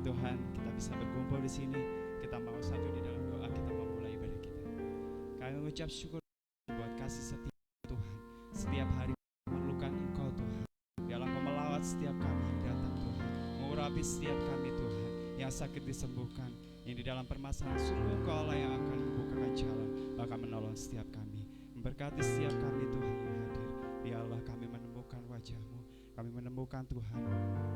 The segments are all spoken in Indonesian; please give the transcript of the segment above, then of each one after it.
firman Tuhan, kita bisa berkumpul di sini. Kita mau satu di dalam doa, kita mau mulai ibadah kita. Kami mengucap syukur buat kasih setia Tuhan. Setiap hari memerlukan Engkau Tuhan. Dalam memelawat setiap kami yang datang Tuhan, mengurapi setiap kami Tuhan, yang sakit disembuhkan, yang di dalam permasalahan sungguh Engkau Allah yang akan membukakan jalan, bahkan menolong setiap kami, memberkati setiap kami Tuhan yang hadir. Biarlah kami menemukan wajah-Mu, kami menemukan Tuhan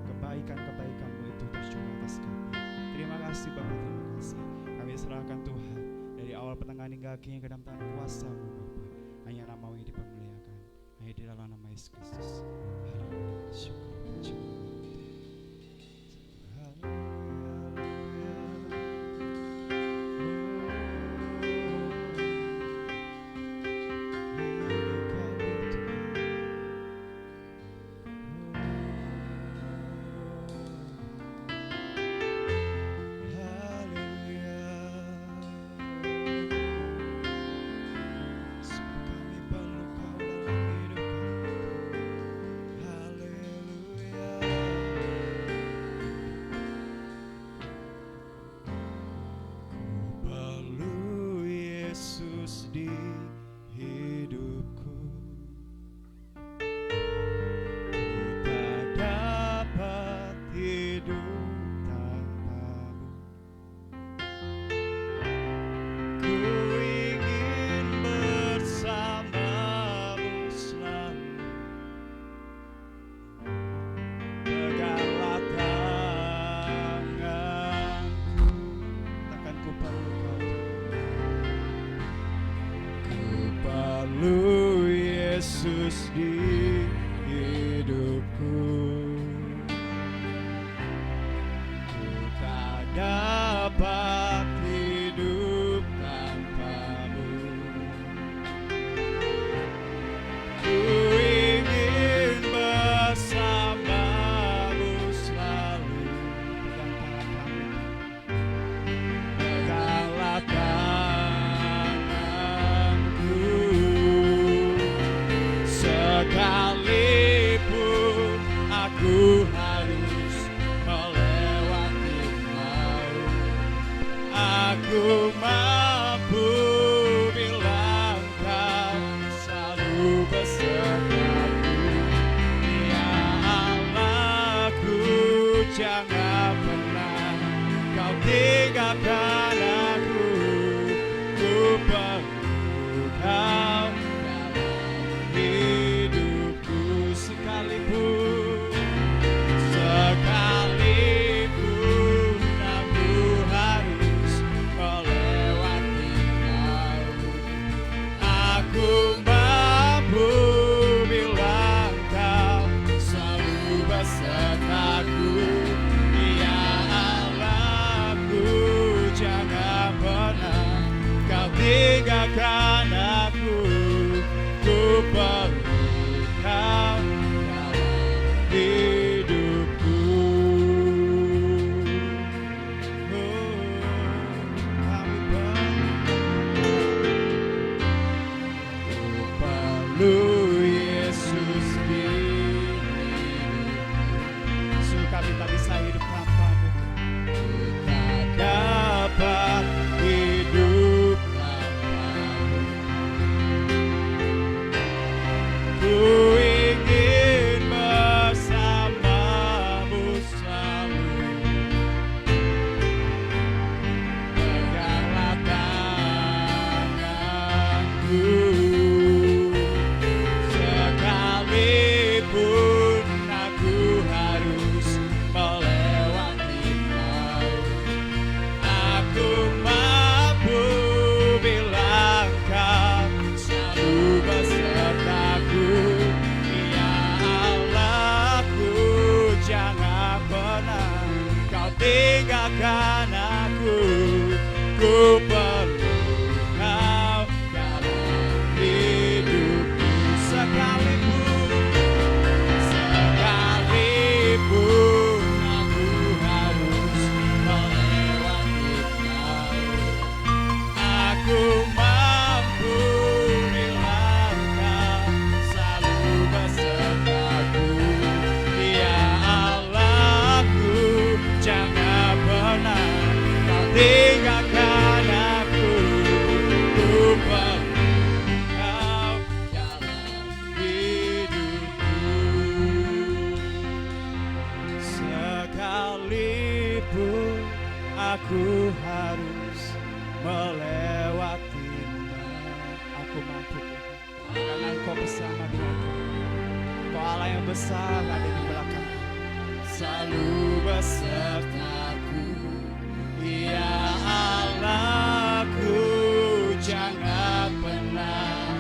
kebaikan-kebaikan-Mu itu tercurah atas kami. Terima kasih Bapa, terima kasih. Kami serahkan Tuhan dari awal pertengahan hingga akhirnya ke dalam tangan kuasa-Mu Bapa. Hanya nama-Mu yang dipermuliakan, hanya di dalam nama Yesus Kristus. Haleluya, syukur. Di hidupku, ku tak dapat hidup tanpa-Mu. Ku ingin bersama-Mu selalu. Peganglah tanganku, takkan ku perlu Kau. Perlu Yesus di hidupku, ku tak dapat hidup tanpa-Mu. Ku ingin bersama-Mu selalu. Peganglah sekalipun aku harus melewati maut, aku mampu bila Kau selalu besertaku. Ya Allahku, jangan pernah Kau tinggalkan aku. Ku perlu Kau sekalipun aku harus melewati maut, aku mampu bila Kau selalu besertaku. Ya Allahku, jangan pernah Kau tinggalkan aku. Ku perlu Kau hidupku. Kami perlu Yesus di hidupku. Sungguh kami tak bisa hidup tanpa-Mu. Tak dapat hidup tanpa-Mu. Ku ingin bersama-Mu selalu. Peganglah tanganku, sekalipun aku harus melewati maut, aku mampu bila Kau selalu besertaku. Ya Allahku, jangan pernah Kau tinggalkan aku. Ku perlu Kau dalam hidupku. Sekalipun aku harus melewati maut, aku mampu bila Kau selalu besertaku. Ya Allahku, jangan aku harus melewatinya. Aku mampu Tuhan, karena Engkau bersama denganku. Engkau Allah yang besar ada di belakang, selalu besertaku. Ya Allahku, jangan pernah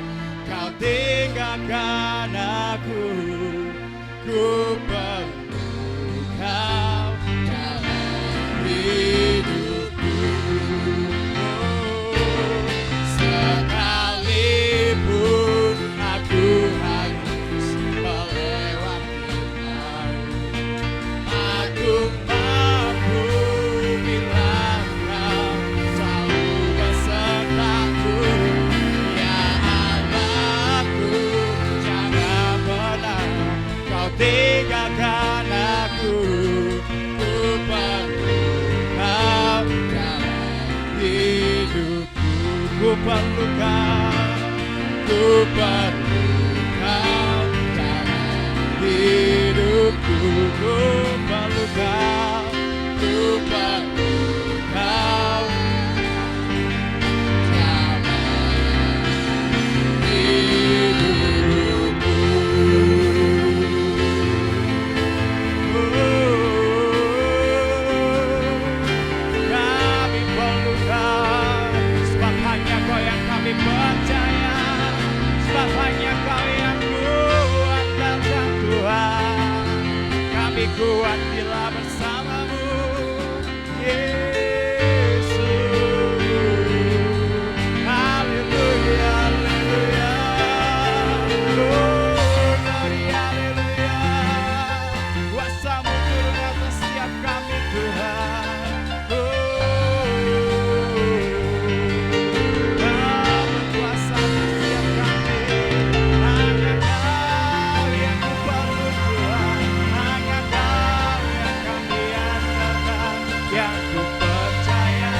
Kau tinggalkan aku. Ku perlu Kau dalam hidupku. Sekalipun aku harus melewati maut, aku mampu bila Kau selalu besertaku. Ya Allahku, jangan pernah Kau tinggalkan aku. Ku perlu Kau dalam hidupku. Ku perlu Kau, ku perlu Kau dalam hidupku. Ku perlu Kau, ku perlu Kau dalam hidupku. Kami perlu Kau, sebab hanya Kau yang kami percaya, sebab hanya Kau yang kuat dalam Tuhan. Kami kuat bila bersamamu, Yesus. Haleluya, haleluya. Oh, glory, haleluya. Kuasa-Mu turun atas setiap kami, Tuhan. Kau berkuasa atas setiap kami. Hanya Kau yang ku perlu, Tuhan. Hanya Kau yang kami andalkan, yang ku percaya.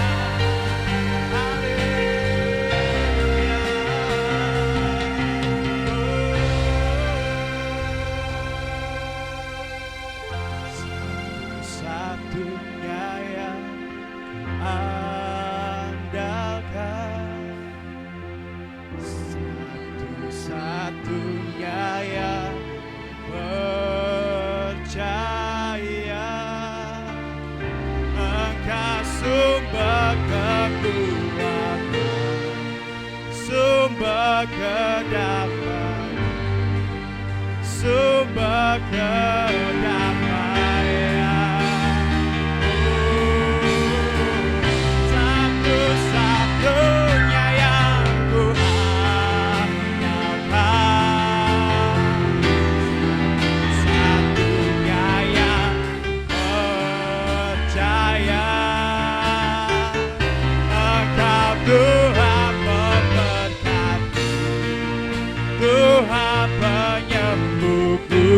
Satu-satunya yang andalkan, satu-satunya yang percaya. Engkau sumber kekuatan, sumber kedamaian, sumber kedamaian. Satu-satunya yang ku andalkan, satunya yang percaya. Engkau Tuhan memberkati, Tuhan penyembuhku,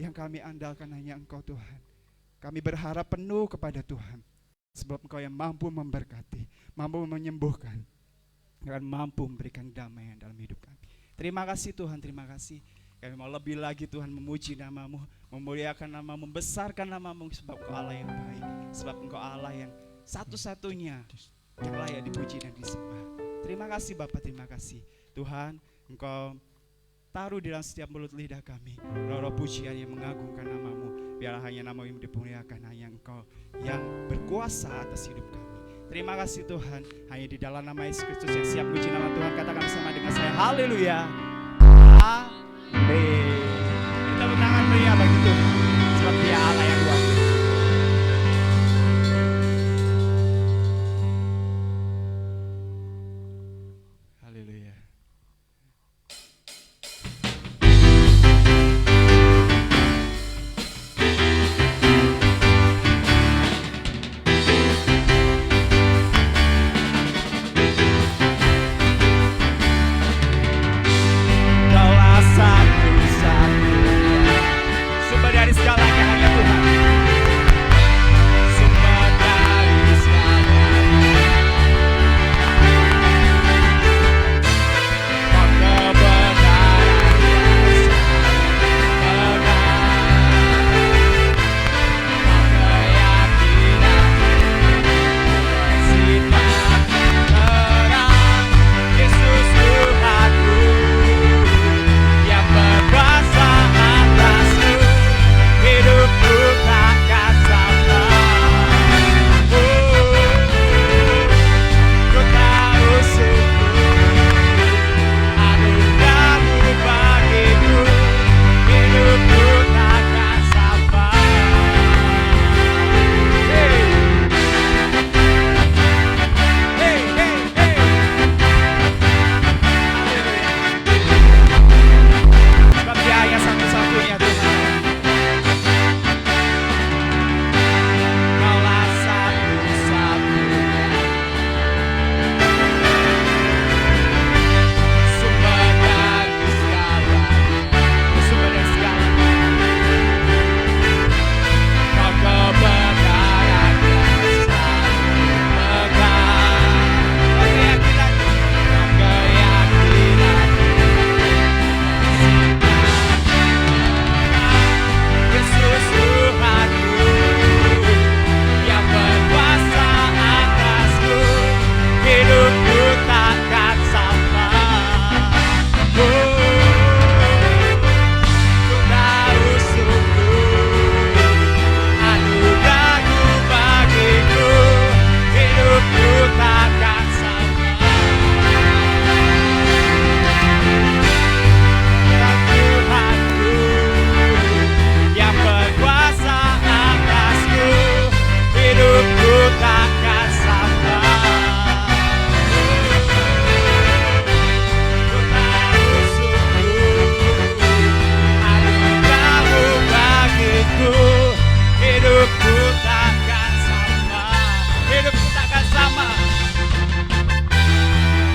Yang kami andalkan hanya Engkau Tuhan. Kami berharap penuh kepada Tuhan. Sebab Engkau yang mampu memberkati, mampu menyembuhkan, dan mampu memberikan damai dalam hidup kami. Terima kasih Tuhan, terima kasih. Kami mau lebih lagi Tuhan memuji nama-Mu, memuliakan nama-Mu, membesarkan nama-Mu. Sebab Engkau Allah yang baik, sebab Engkau Allah yang satu-satunya yang layak dipuji dan disembah. Terima kasih Bapa, terima kasih Tuhan. Engkau taruh di dalam setiap mulut lidah kami roh-roh pujian yang mengagungkan nama-Mu. Biarlah hanya nama-Mu yang dimuliakan, hanya Engkau yang berkuasa atas hidup kami. Terima kasih Tuhan, hanya di dalam nama Yesus Kristus yang siap puji nama Tuhan. Katakan bersama dengan saya, haleluya, amin. Kita bertangan pria bagi Tuhan, sebab Dia Allah yang luar biasa. Haleluya.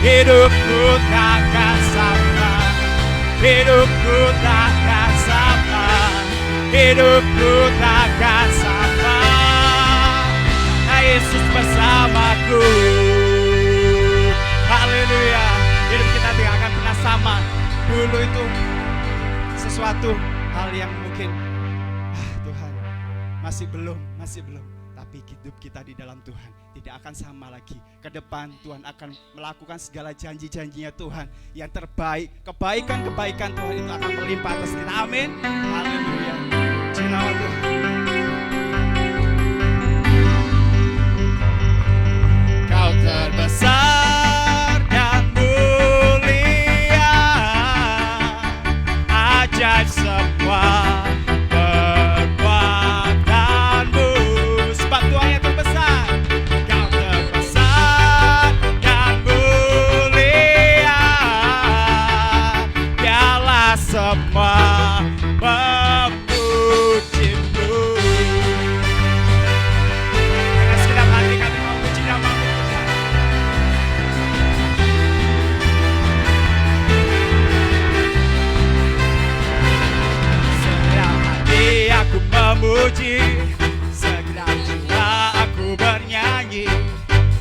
Hidupku takkan sama, hidupku takkan sama, hidupku takkan sama. Nah, Yesus bersamaku. Haleluya. Hidup kita tidak akan pernah sama. Dulu itu sesuatu hal yang mungkin Tuhan masih belum. Tapi hidup kita di dalam Tuhan tidak akan sama lagi. Ke depan Tuhan akan melakukan segala janji-janjinya Tuhan yang terbaik. Kebaikan-kebaikan Tuhan itu akan melimpah atas kita. Amin. Haleluya. Puji nama Tuhan. Kau terbesar dan mulia, ajaib semua. Semua memujimu. Karena segenap hati kami memuji nama-Mu Tuhan. Segenap hati memuji, segenap jiwa aku bernyanyi,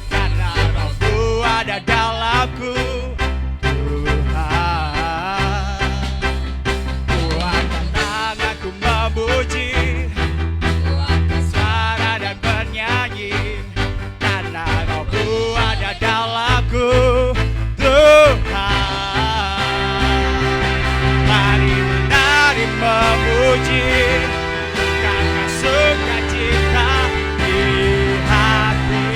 karena Roh-Mu ada dalamku. Tuhan, Ku angkat tanganku memuji, Ku angkat suara dan bernyanyi, karena Roh-Mu ada dalamku. Memuji karena sukacita di hati.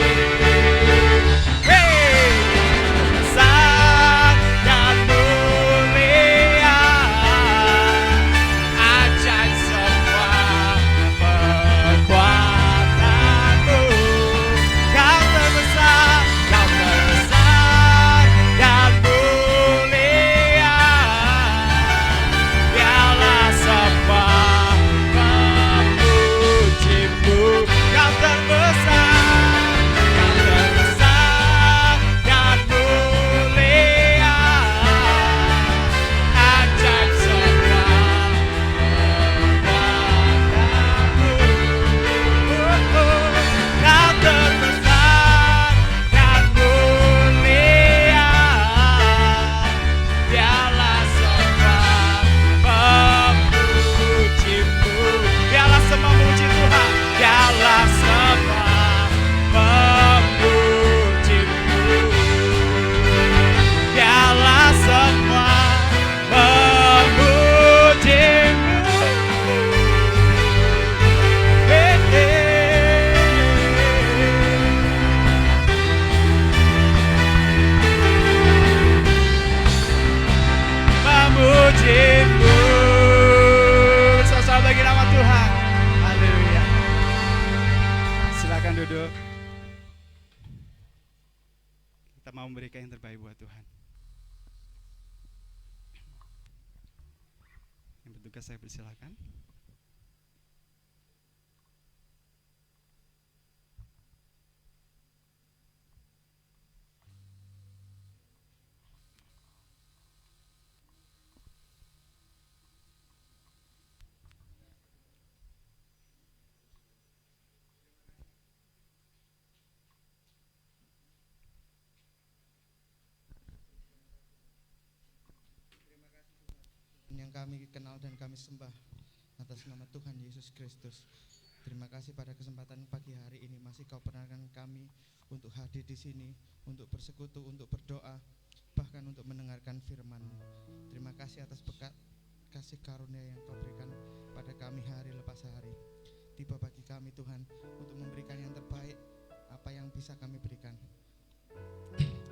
Besar dan mulia, ajaib semua perbuatanmu. Kau terbesar dan mulia. Biarlah sembah memujimu. Kau terbesar dan mulia, ajaib semua perbuatanmu. Kau terbesar dan mulia, biarlah sembah memujimu. Biarlah semua memuji Tuhan. Biarlah semua memujimu. Biarlah semua memujimu. Hey, hey. Memujimu. Bersama bagi nama Tuhan. Haleluya. Silakan duduk. Kita mau memberikan yang terbaik buat Tuhan. Yang bertugas saya persilakan. Yang kami kenal dan kami sembah atas nama Tuhan Yesus Kristus. Terima kasih pada kesempatan pagi hari ini masih Kau perkenankan kami untuk hadir di sini, untuk bersekutu, untuk berdoa, bahkan untuk mendengarkan firman-Mu. Terima kasih atas berkat kasih karunia yang Kau berikan pada kami hari lepas hari. Tiba bagi kami Tuhan untuk memberikan yang terbaik apa yang bisa kami berikan.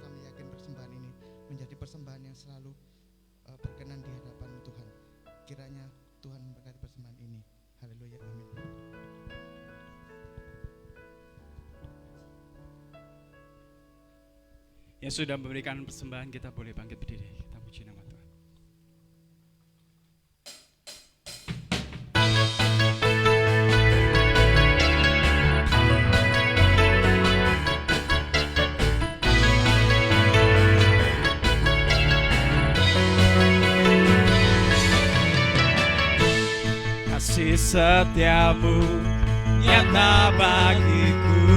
Kami yakin persembahan ini menjadi persembahan yang selalu berkenan di hadapan Tuhan. Kiranya Tuhan memberkati persembahan ini. Haleluya, amin. Yang sudah memberikan persembahan, kita boleh bangkit berdiri. Kita puji nama Tuhan. Kasih setiamu nyata bagiku,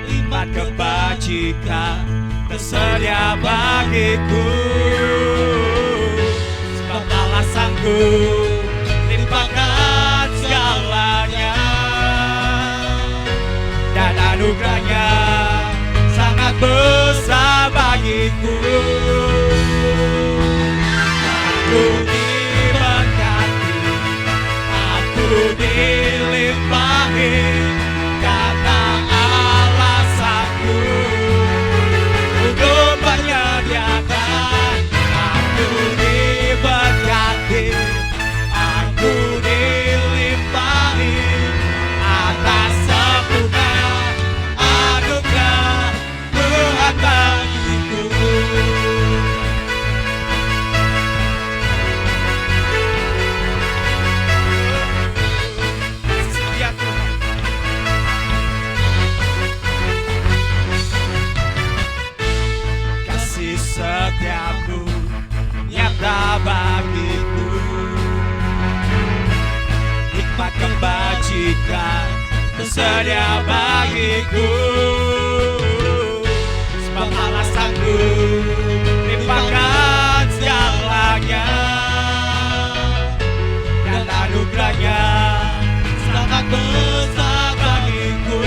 iman kebajikan tersedia bagiku. Sebab balasanku limpahkan segalanya, dan anugerahnya sangat besar bagiku. Aku dilimpahi kata alasanku untuk menyediakan. Aku diberkati, aku dilimpahi atas sempurna anugerah Tuhan bagiku. menyedia bagiku. Sebab Allah sanggup limpahkan segalanya, dan anugerahnya sangat besar bagiku.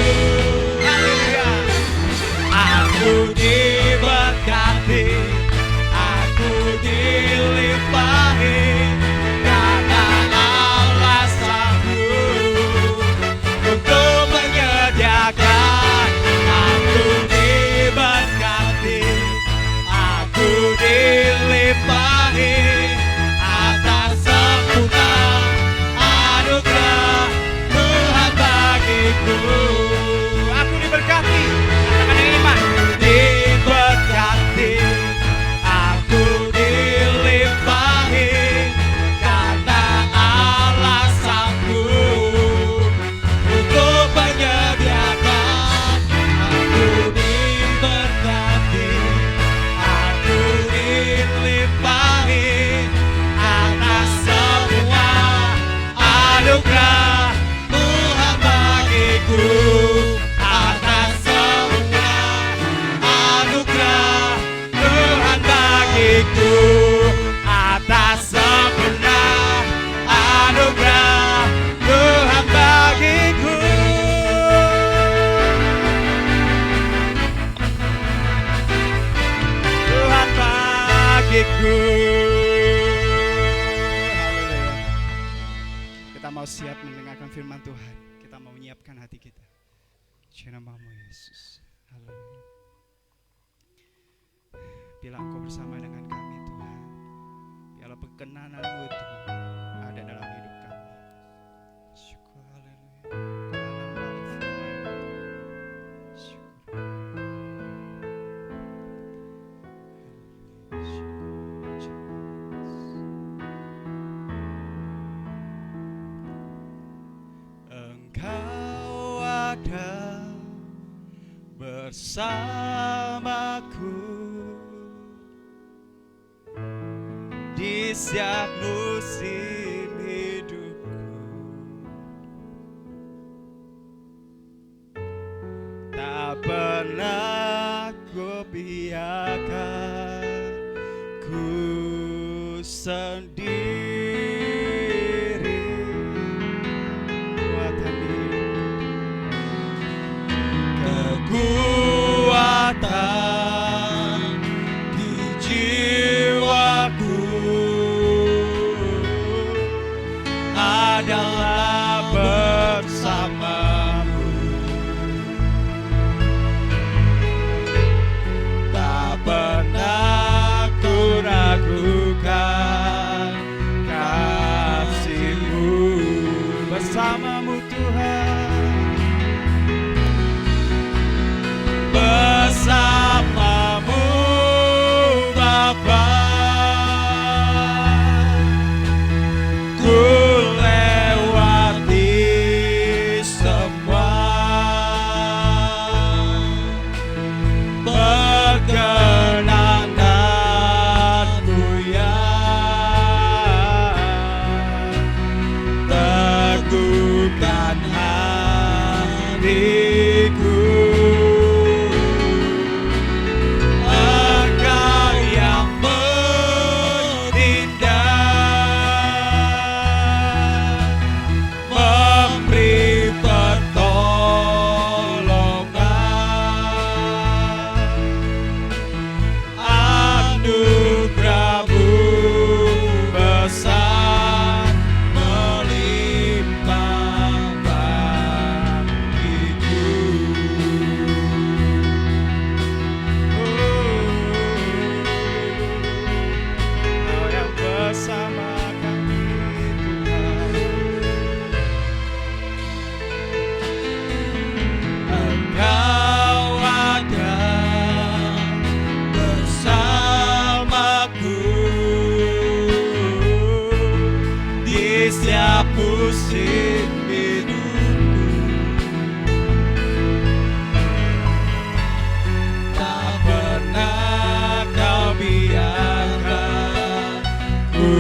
Haleluya. Aku diberkati, aku dilimpahi, karena Allah sanggup untuk menyediakan. Aku diberkati, aku dilimpahi atas sempurna anugerah Tuhan bagiku. Aku diberkati, katakan dengan iman. Diberkati, aku dilimpahi, karena Allah sanggup untuk menyediakan. Aku diberkati, aku dilimpahi atas semua anugerah Tuhan bagiku. Atas semua anugerah Tuhan bagiku. Atas sempurna anugerah Tuhan bagiku. Tuhan bagiku. Haleluya. Kita mau siap mendengarkan firman Tuhan. Kita mau menyiapkan hati kita. Namamu Yesus. Haleluya. Bila Engkau bersama dengan kami Tuhan, biarlah perkenanan-Mu Tuhan ada dalam hidup kami. Syukur, haleluya. Kenalan melalui firman-Mu. Syukur. Haleluya. Syukur, Engkau ada bersamaku di setiap musim hidupku. Tak pernah ku biarkan ku sendiri. Kuatan kekuatan di jiwaku adalah bersamamu. Tak pernah ku ragukan kasih-Mu. Bersamamu Tuhan, bersamamu Bapa, ku lewati semua perkenananmu yang teguhkan hatiku. Engkau yang menindak, memberi pertolongan. Anugerah-Mu besar melimpah bagiku. Kau yang bersama kami Tuhan. Engkau ada bersamaku di setiap musim hidupku. Tak pernah Kau biarkan ku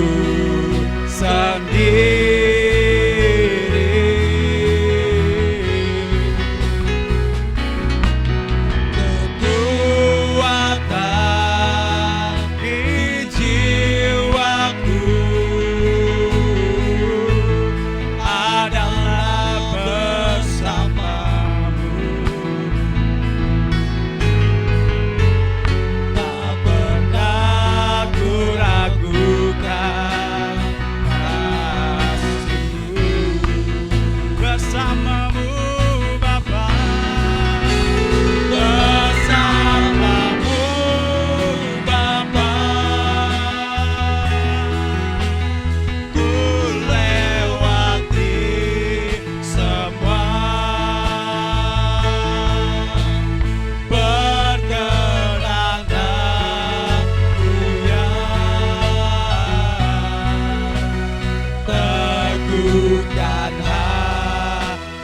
sendiri.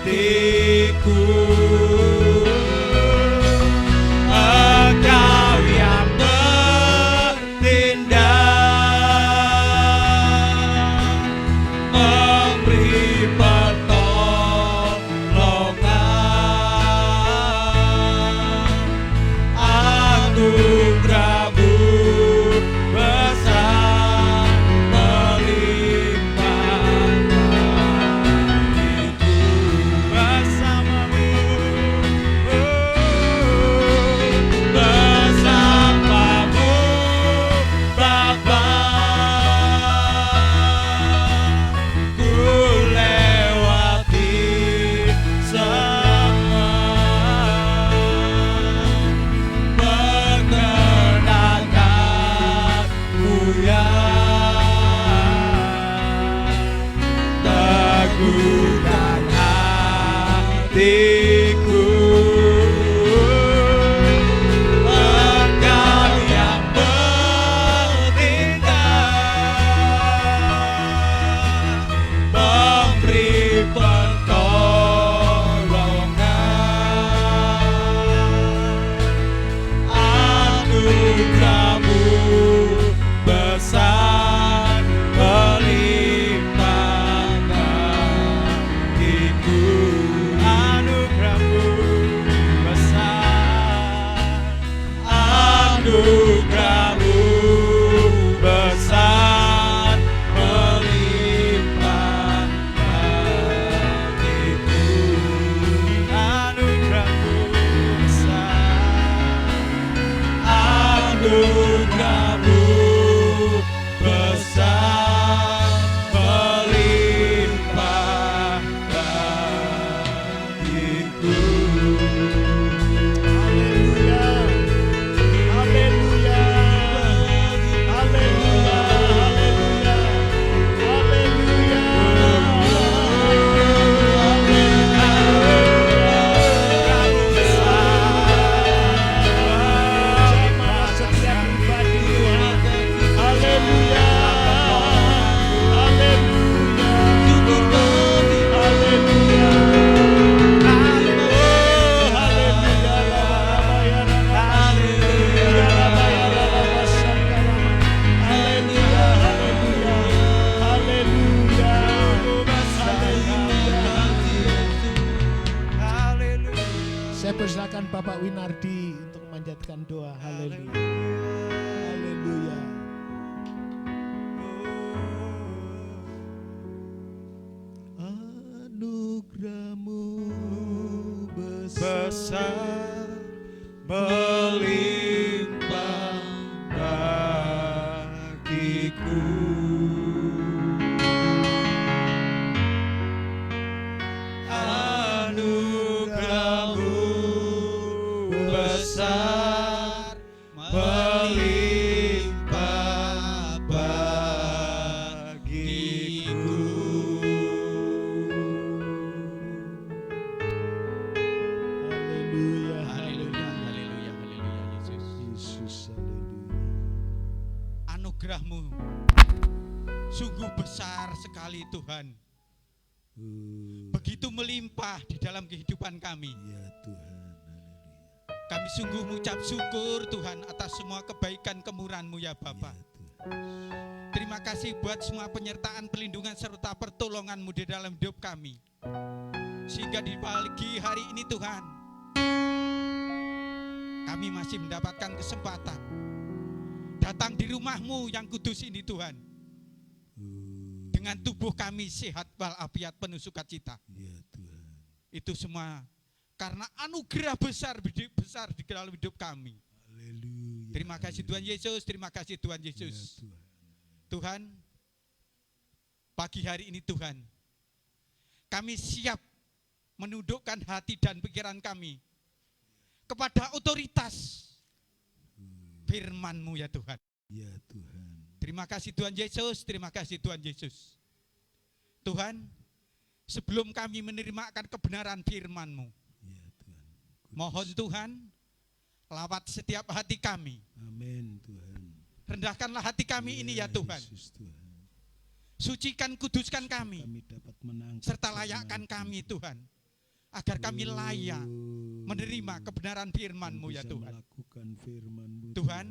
hatiku. Engkau yang bertindak, memberi pertolongan. Anugerah-Mu besar melimpah bagiku. Bersama-Mu, bersama-Mu Bapa, ku lewati semua, mengenakan-Mu yang teguhkan hatiku. Engkau yang bertindak, memberi pertolongan. Anugerah-Mu besar melimpah bagiku. Anugerah-Mu besar, anugerah-Mu besar melimpah bagiku. Anugerah-Mu besar, anugerah-Mu besar melimpah bagiku. Haleluya. Haleluya. Haleluya. Jamah setiap pribadi Tuhan. Haleluya. Haleluya. Haleluya. Saya persilakan Bapak Winardi untuk memanjatkan doa. Haleluya. Haleluya. Anugerah-Mu Besar melimpah bagiku. Anugerah-Mu besar melimpah bagiku. Haleluya. Haleluya, haleluya, haleluya Yesus. Yesus, haleluya. Anugerah-Mu sungguh besar sekali Tuhan. Begitu melimpah di dalam kehidupan kami. Ya Tuhan, haleluya. Kami sungguh mengucap syukur Tuhan atas semua kebaikan kemurahan-Mu ya Bapa. Ya Tuhan. Terima kasih buat semua penyertaan, perlindungan serta pertolongan-Mu di dalam hidup kami. Sehingga di pagi hari ini Tuhan, kami masih mendapatkan kesempatan datang di rumah-Mu yang kudus ini Tuhan. Dengan tubuh kami sehat walafiat penuh sukacita. Ya Tuhan. Itu semua karena anugerah besar di dalam hidup kami. Haleluya. Terima kasih Tuhan Yesus, terima kasih Tuhan Ya Yesus. Tuhan. Tuhan, pagi hari ini Tuhan, kami siap menundukkan hati dan pikiran kami kepada otoritas firman-Mu ya Tuhan. Ya Tuhan. Terima kasih Tuhan Yesus, terima kasih Tuhan Yesus. Tuhan, sebelum kami menerima akan kebenaran firman-Mu, Ya Tuhan. Kudus. mohon Tuhan, lawat setiap hati kami. Amin Tuhan. Rendahkanlah hati kami ini ya Tuhan. Yesus Tuhan. Sucikan, kuduskan kami, Kami dapat menangkap serta layakkan kami Tuhan agar kami layak menerima kebenaran firman-Mu ya Tuhan. Melakukan firman-Mu Tuhan.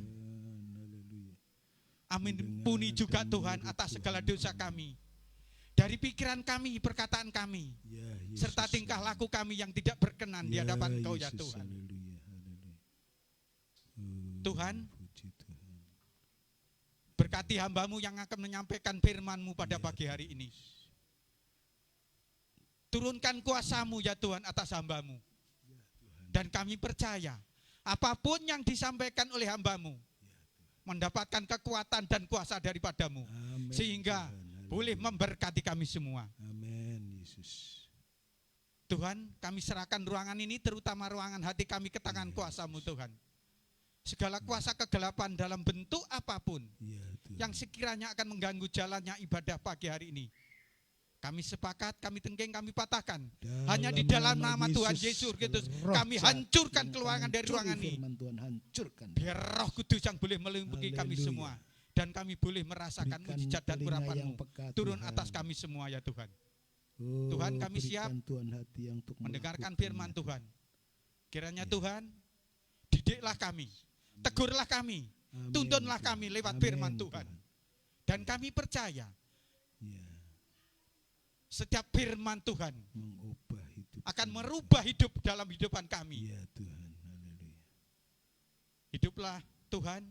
Haleluya. Amin. Puni juga Tuhan atas segala dosa kami. Dari pikiran kami, perkataan kami, Ya, Yesus. serta tingkah laku kami yang tidak berkenan di hadapan Engkau ya Yesus. Tuhan. Haleluya, haleluya. Tuhan, Puji Tuhan. berkati hamba-Mu yang akan menyampaikan firman-Mu pada pagi hari ini. Turunkan kuasa-Mu ya Tuhan atas hamba-Mu. Dan kami percaya, apapun yang disampaikan oleh hamba-Mu, mendapatkan kekuatan dan kuasa daripada-Mu. Amin, Sehingga Tuhan. boleh Haleluya. memberkati kami semua. Amin, Yesus. Tuhan, kami serahkan ruangan ini, terutama ruangan hati kami ke tangan kuasa-Mu Tuhan. Segala kuasa kegelapan dalam bentuk apapun Ya, Tuhan. yang sekiranya akan mengganggu jalannya ibadah pagi hari ini, kami sepakat, kami tenggeng, kami patahkan. Hanya di dalam nama Tuhan Yesus Kristus, roh kami jahat hancurkan yang keluangan dari hancuri ruangan ini. firman Tuhan, hancurkan. Biar Roh Kudus yang boleh melingkupi kami Haleluya. semua, dan kami boleh merasakan Berikan mujizat dan telinga urapan-Mu yang peka, turun Tuhan. atas kami semua ya Tuhan. Oh, Tuhan, kami berikan siap Tuhan hati yang untuk Mendengarkan melakukannya. firman Tuhan. Kiranya Ya. Tuhan, didiklah kami, tegurlah kami, Amin, tuntunlah Tuhan. kami lewat Amin, firman Tuhan. Dan kami percaya Ya, setiap firman Tuhan mengubah hidup akan kami. merubah hidup dalam hidupan kami. Ya Tuhan, haleluya. Hiduplah Tuhan,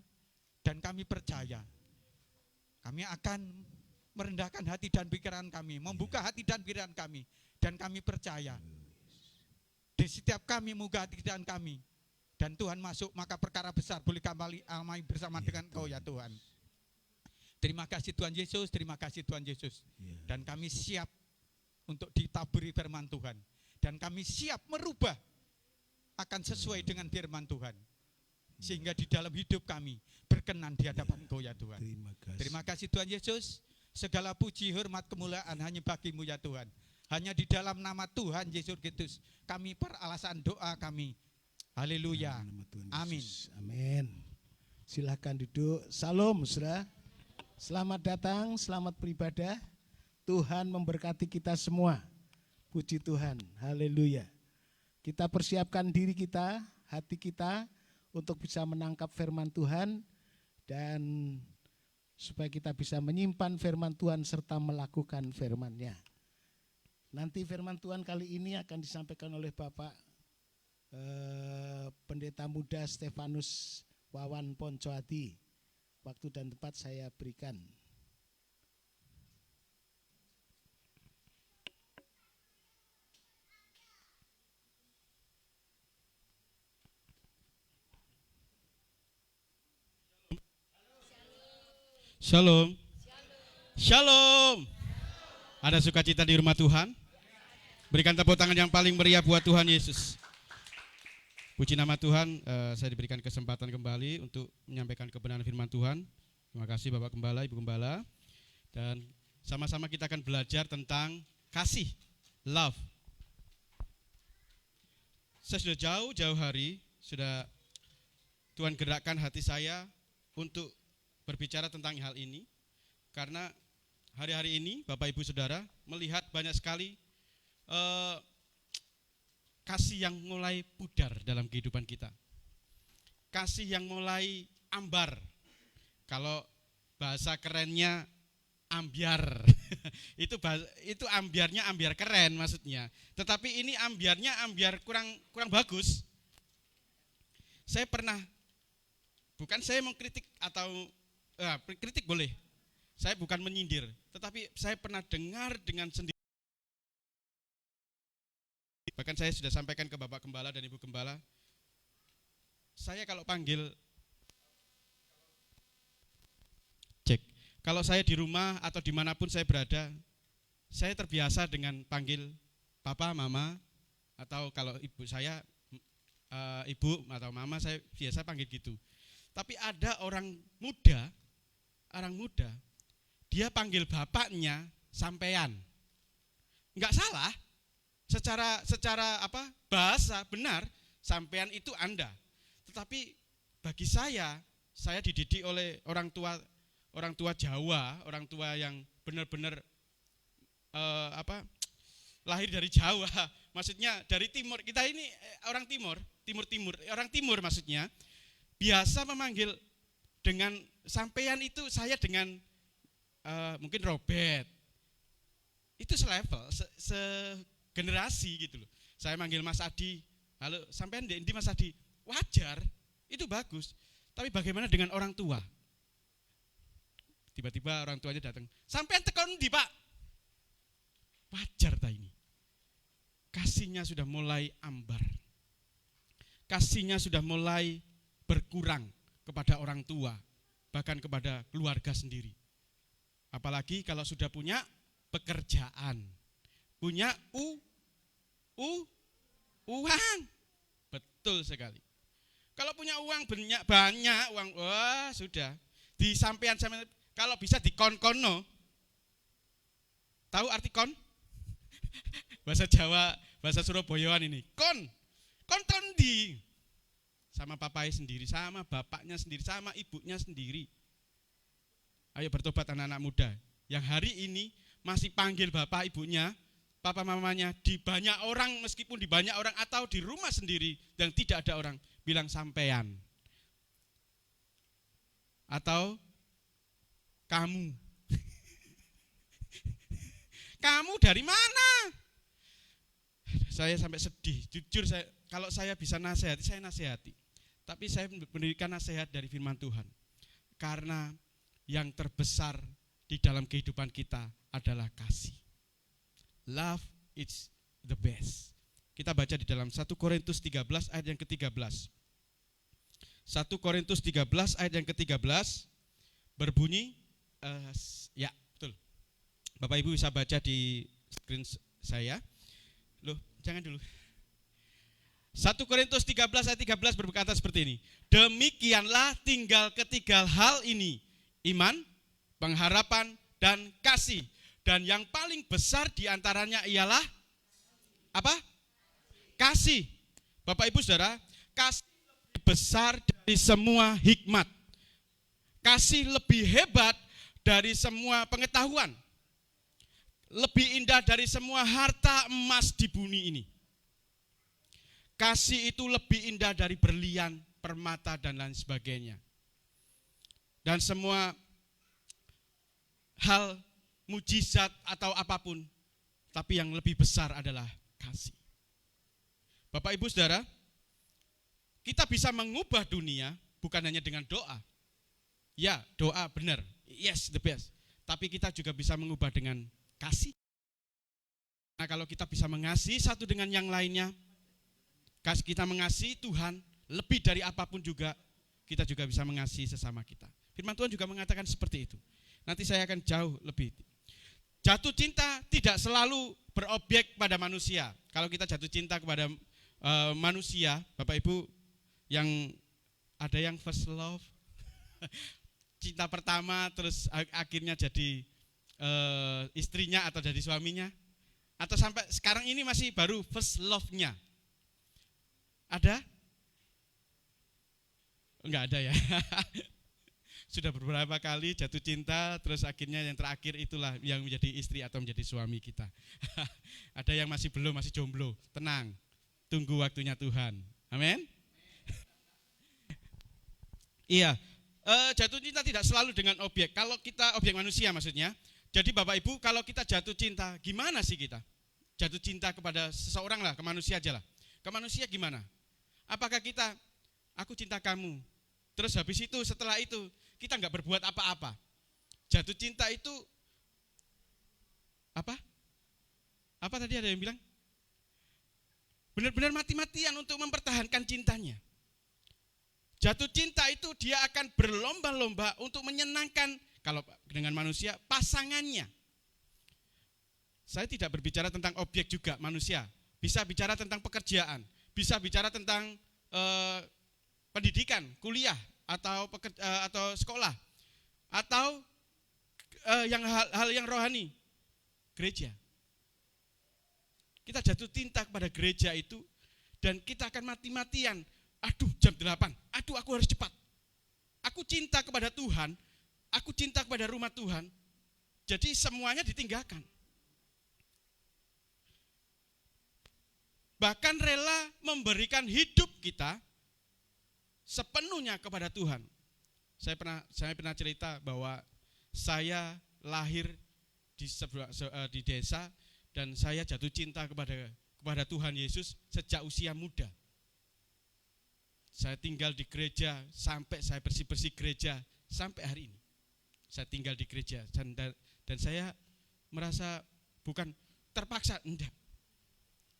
dan kami percaya kami akan merendahkan hati dan pikiran kami, membuka hati dan pikiran kami, dan kami percaya di setiap kami membuka hati dan kami, dan Tuhan masuk, maka perkara besar boleh kembali amai bersama dengan Engkau ya Tuhan. Terima kasih Tuhan Yesus, terima kasih Tuhan Yesus. Ya. Dan kami siap untuk ditaburi firman Tuhan, dan kami siap merubah akan sesuai dengan firman Tuhan, sehingga di dalam hidup kami berkenan di hadapan Engkau ya Tuhan. Terima kasih. Terima kasih Tuhan Yesus. Segala puji, hormat, kemuliaan hanya bagi-Mu ya Tuhan. Hanya di dalam nama Tuhan Yesus Kristus kami peralasan doa kami. Haleluya. Dalam nama Tuhan Amin. Yesus. Amin. Silakan duduk. Salam, saudara. Selamat datang, selamat beribadah. Tuhan memberkati kita semua. Puji Tuhan. Haleluya. Kita persiapkan diri kita, hati kita untuk bisa menangkap firman Tuhan, dan supaya kita bisa menyimpan firman Tuhan serta melakukan firman-Nya. Nanti firman Tuhan kali ini akan disampaikan oleh Bapak Pendeta Muda Stefanus Wawan Poncoati. Waktu dan tempat saya berikan. Shalom. Shalom. Ada sukacita di rumah Tuhan? Berikan tepuk tangan yang paling meriah buat Tuhan Yesus. Puji nama Tuhan, saya diberikan kesempatan kembali untuk menyampaikan kebenaran firman Tuhan. Terima kasih Bapak Gembala, Ibu Gembala. Dan sama-sama kita akan belajar tentang kasih, love. Saya sudah jauh-jauh hari, sudah Tuhan gerakkan hati saya untuk berbicara tentang hal ini, karena hari-hari ini Bapak Ibu Saudara melihat banyak sekali kasih yang mulai pudar dalam kehidupan kita, kasih yang mulai ambar, kalau bahasa kerennya ambiar. itu ambiarnya ambiar keren maksudnya, tetapi ini ambiarnya ambiar kurang bagus. Saya pernah, bukan saya mengkritik atau kritik boleh, saya bukan menyindir, tetapi saya pernah dengar dengan sendiri. Bahkan saya sudah sampaikan ke Bapak Gembala dan Ibu Gembala, saya kalau panggil, kalau saya di rumah atau dimanapun saya berada, saya terbiasa dengan panggil Papa, Mama, atau kalau ibu saya, Ibu atau Mama, saya biasa panggil gitu. Tapi ada orang muda, dia panggil bapaknya sampean. Enggak salah, secara bahasa benar, sampean itu Anda. Tetapi bagi saya dididik oleh orang tua Jawa, orang tua yang benar-benar lahir dari Jawa, maksudnya dari timur, kita ini orang timur, orang timur maksudnya, biasa memanggil dengan sampean itu saya dengan mungkin Robert, itu selevel, segenerasi gitu loh. Saya manggil Mas Adi, halo sampean di Mas Adi, wajar, itu bagus. Tapi bagaimana dengan orang tua? Tiba-tiba orang tuanya datang, sampean tekon di Pak, wajar tak ini? Kasihnya sudah mulai ambar. Kasihnya sudah mulai berkurang kepada orang tua, bahkan kepada keluarga sendiri. Apalagi kalau sudah punya pekerjaan, punya uang. Betul sekali. Kalau punya uang banyak uang, wah sudah. Di sampean kalau bisa dikon-kono. Tahu arti kon? Bahasa Jawa, bahasa Surabayaan ini. Kon tondi. Sama papanya sendiri, sama bapaknya sendiri, sama ibunya sendiri. Ayo bertobat anak-anak muda. Yang hari ini masih panggil bapak ibunya, papa mamanya di banyak orang, meskipun di banyak orang atau di rumah sendiri yang tidak ada orang, bilang sampean. Atau kamu. Kamu dari mana? Saya sampai sedih, jujur kalau saya bisa nasihati, saya nasihati. Tapi saya memberikan nasihat dari firman Tuhan. Karena yang terbesar di dalam kehidupan kita adalah kasih. Love is the best. Kita baca di dalam 1 Korintus 13 ayat yang ke-13. 1 Korintus 13 ayat yang ke-13 berbunyi, ya betul. Bapak Ibu bisa baca di screen saya. Loh, jangan dulu. 1 Korintus 13 ayat 13 berkata seperti ini. Demikianlah tinggal ketiga hal ini, iman, pengharapan, dan kasih. Dan yang paling besar diantaranya ialah apa? Kasih. Bapak Ibu Saudara, kasih lebih besar dari semua hikmat. Kasih lebih hebat dari semua pengetahuan. Lebih indah dari semua harta emas di bumi ini. Kasih itu lebih indah dari berlian, permata, dan lain sebagainya. Dan semua hal mujizat atau apapun, tapi yang lebih besar adalah kasih. Bapak Ibu Saudara, kita bisa mengubah dunia bukan hanya dengan doa. Ya, doa benar, yes the best. Tapi kita juga bisa mengubah dengan kasih. Nah, kalau kita bisa mengasihi satu dengan yang lainnya, kita mengasihi Tuhan lebih dari apapun juga, kita juga bisa mengasihi sesama kita. Firman Tuhan juga mengatakan seperti itu. Nanti saya akan jauh lebih. Jatuh cinta tidak selalu berobjek pada manusia. Kalau kita jatuh cinta kepada manusia, Bapak Ibu, yang ada yang first love, cinta pertama terus akhirnya jadi istrinya atau jadi suaminya, atau sampai sekarang ini masih baru first love-nya. Ada? Enggak ada ya. Sudah beberapa kali jatuh cinta, terus akhirnya yang terakhir itulah yang menjadi istri atau menjadi suami kita. Ada yang masih belum, masih jomblo. Tenang, tunggu waktunya Tuhan. Amin. Iya, jatuh cinta tidak selalu dengan objek. Kalau kita objek manusia maksudnya. Jadi Bapak Ibu, kalau kita jatuh cinta, gimana sih kita? Jatuh cinta kepada seseorang lah, ke manusia aja lah. Ke manusia gimana? Apakah kita, aku cinta kamu, terus habis itu, setelah itu, kita enggak berbuat apa-apa. Jatuh cinta itu, apa? Apa tadi ada yang bilang? Benar-benar mati-matian untuk mempertahankan cintanya. Jatuh cinta itu dia akan berlomba-lomba untuk menyenangkan, kalau dengan manusia, pasangannya. Saya tidak berbicara tentang objek juga manusia, bisa bicara tentang pekerjaan, bisa bicara tentang pendidikan, kuliah, atau sekolah, atau hal yang rohani, gereja. Kita jatuh cinta kepada gereja itu, dan kita akan mati-matian. Aduh, jam 8, aduh aku harus cepat. Aku cinta kepada Tuhan, aku cinta kepada rumah Tuhan, jadi semuanya ditinggalkan. bahkan rela memberikan hidup kita sepenuhnya kepada Tuhan. Saya pernah cerita bahwa saya lahir di desa dan saya jatuh cinta kepada Tuhan Yesus sejak usia muda. Saya tinggal di gereja sampai saya bersih-bersih gereja sampai hari ini. Saya tinggal di gereja dan saya merasa bukan terpaksa, enggak.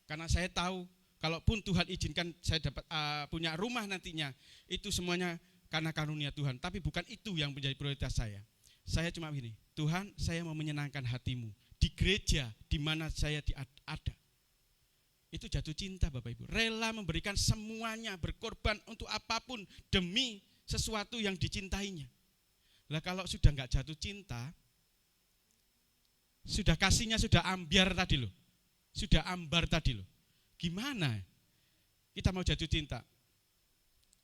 Karena saya tahu kalaupun Tuhan izinkan saya dapat punya rumah nantinya, itu semuanya karena karunia Tuhan. Tapi bukan itu yang menjadi prioritas saya. Saya cuma begini, Tuhan, saya mau menyenangkan hatimu di gereja di mana saya ada. Itu jatuh cinta Bapak Ibu. Rela memberikan semuanya, berkorban untuk apapun demi sesuatu yang dicintainya. Lah kalau sudah enggak jatuh cinta, sudah kasihnya sudah ambiar tadi loh. Sudah ambar tadi loh. Gimana kita mau jatuh cinta?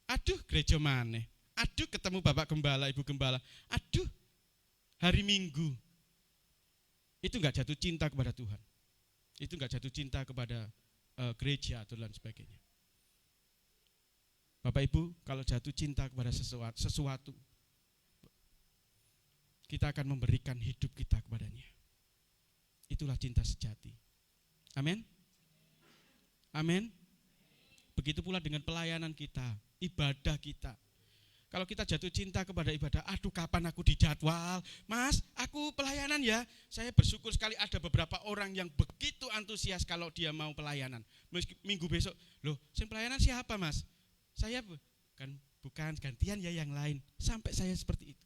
Aduh gereja mana? Aduh ketemu Bapak Gembala, Ibu Gembala. Aduh hari Minggu. Itu enggak jatuh cinta kepada Tuhan. Itu enggak jatuh cinta kepada gereja atau lain sebagainya. Bapak Ibu, kalau jatuh cinta kepada sesuatu, kita akan memberikan hidup kita kepadanya. Itulah cinta sejati. Amin. Amin. Begitu pula dengan pelayanan kita, ibadah kita. Kalau kita jatuh cinta kepada ibadah, aduh kapan aku dijadwal, Mas, aku pelayanan ya. Saya bersyukur sekali ada beberapa orang yang begitu antusias kalau dia mau pelayanan. Minggu besok, loh, sing pelayanan siapa Mas? Saya bukan gantian ya yang lain. Sampai saya seperti itu.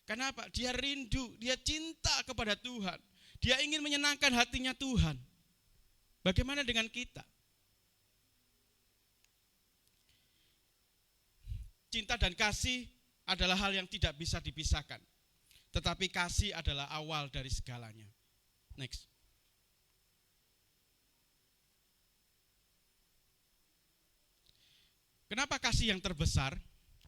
Kenapa? Dia rindu, dia cinta kepada Tuhan. Dia ingin menyenangkan hatinya Tuhan. Bagaimana dengan kita? Cinta dan kasih adalah hal yang tidak bisa dipisahkan. Tetapi kasih adalah awal dari segalanya. Next. Kenapa kasih yang terbesar?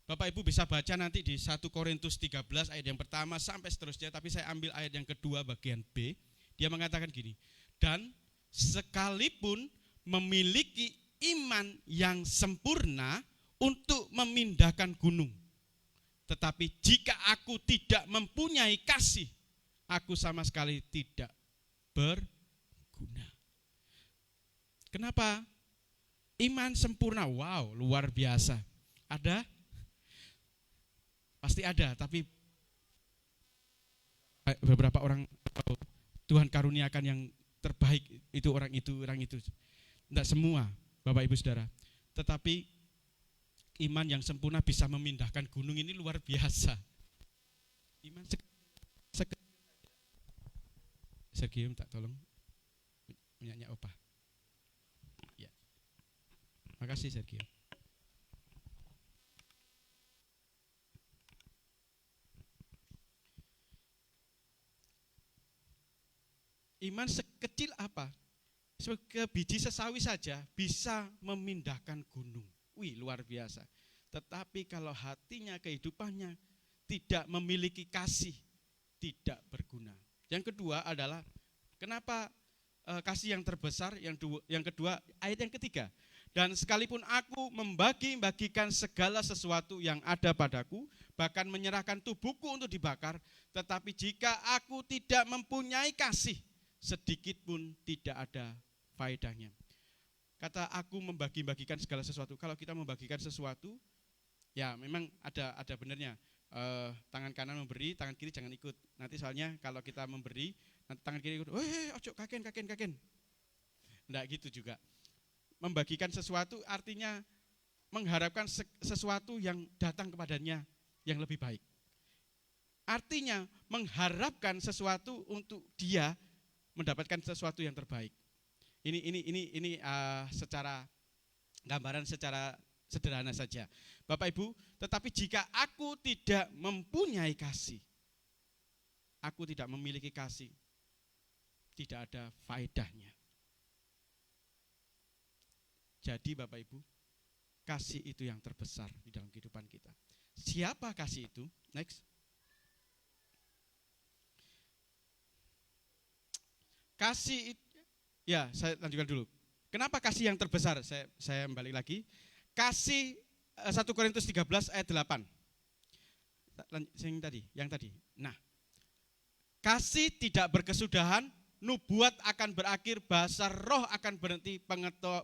Bapak Ibu bisa baca nanti di 1 Korintus 13 ayat yang pertama sampai seterusnya. Tapi saya ambil ayat yang kedua bagian B. Dia mengatakan gini, dan sekalipun memiliki iman yang sempurna untuk memindahkan gunung. Tetapi jika aku tidak mempunyai kasih, aku sama sekali tidak berguna. Kenapa? Iman sempurna, wow, luar biasa. Ada? Pasti ada, tapi beberapa orang Tuhan karuniakan yang terbaik itu orang itu. Tidak semua, Bapak Ibu Saudara. Tetapi iman yang sempurna bisa memindahkan gunung, ini luar biasa. Iman Sergio minta tolong menyanyi opah. Ya. Makasih Sergio. Iman sekecil apa? Sebagai biji sesawi saja bisa memindahkan gunung. Wih, luar biasa. Tetapi kalau hatinya, kehidupannya tidak memiliki kasih, tidak berguna. Yang kedua adalah kenapa kasih yang terbesar? Yang kedua, ayat yang ketiga. Dan sekalipun aku membagi-bagikan segala sesuatu yang ada padaku, bahkan menyerahkan tubuhku untuk dibakar, tetapi jika aku tidak mempunyai kasih, sedikit pun tidak ada faedahnya. Kata aku membagi-bagikan segala sesuatu. Kalau kita membagikan sesuatu, ya memang ada benarnya. Tangan kanan memberi, tangan kiri jangan ikut. Nanti soalnya kalau kita memberi, nanti tangan kiri ikut. Ojo kaken. Enggak gitu juga. Membagikan sesuatu artinya mengharapkan sesuatu yang datang kepadanya yang lebih baik. Artinya mengharapkan sesuatu untuk dia mendapatkan sesuatu yang terbaik. Ini secara gambaran secara sederhana saja. Bapak Ibu, tetapi jika aku tidak mempunyai kasih, aku tidak memiliki kasih, tidak ada faedahnya. Jadi Bapak Ibu, kasih itu yang terbesar di dalam kehidupan kita. Siapa kasih itu? Next. Kasih itu, ya saya lanjutkan dulu. Kenapa kasih yang terbesar? Saya balik lagi. Kasih 1 Korintus 13 ayat 8. Yang tadi. Nah, kasih tidak berkesudahan, nubuat akan berakhir, bahasa roh akan berhenti,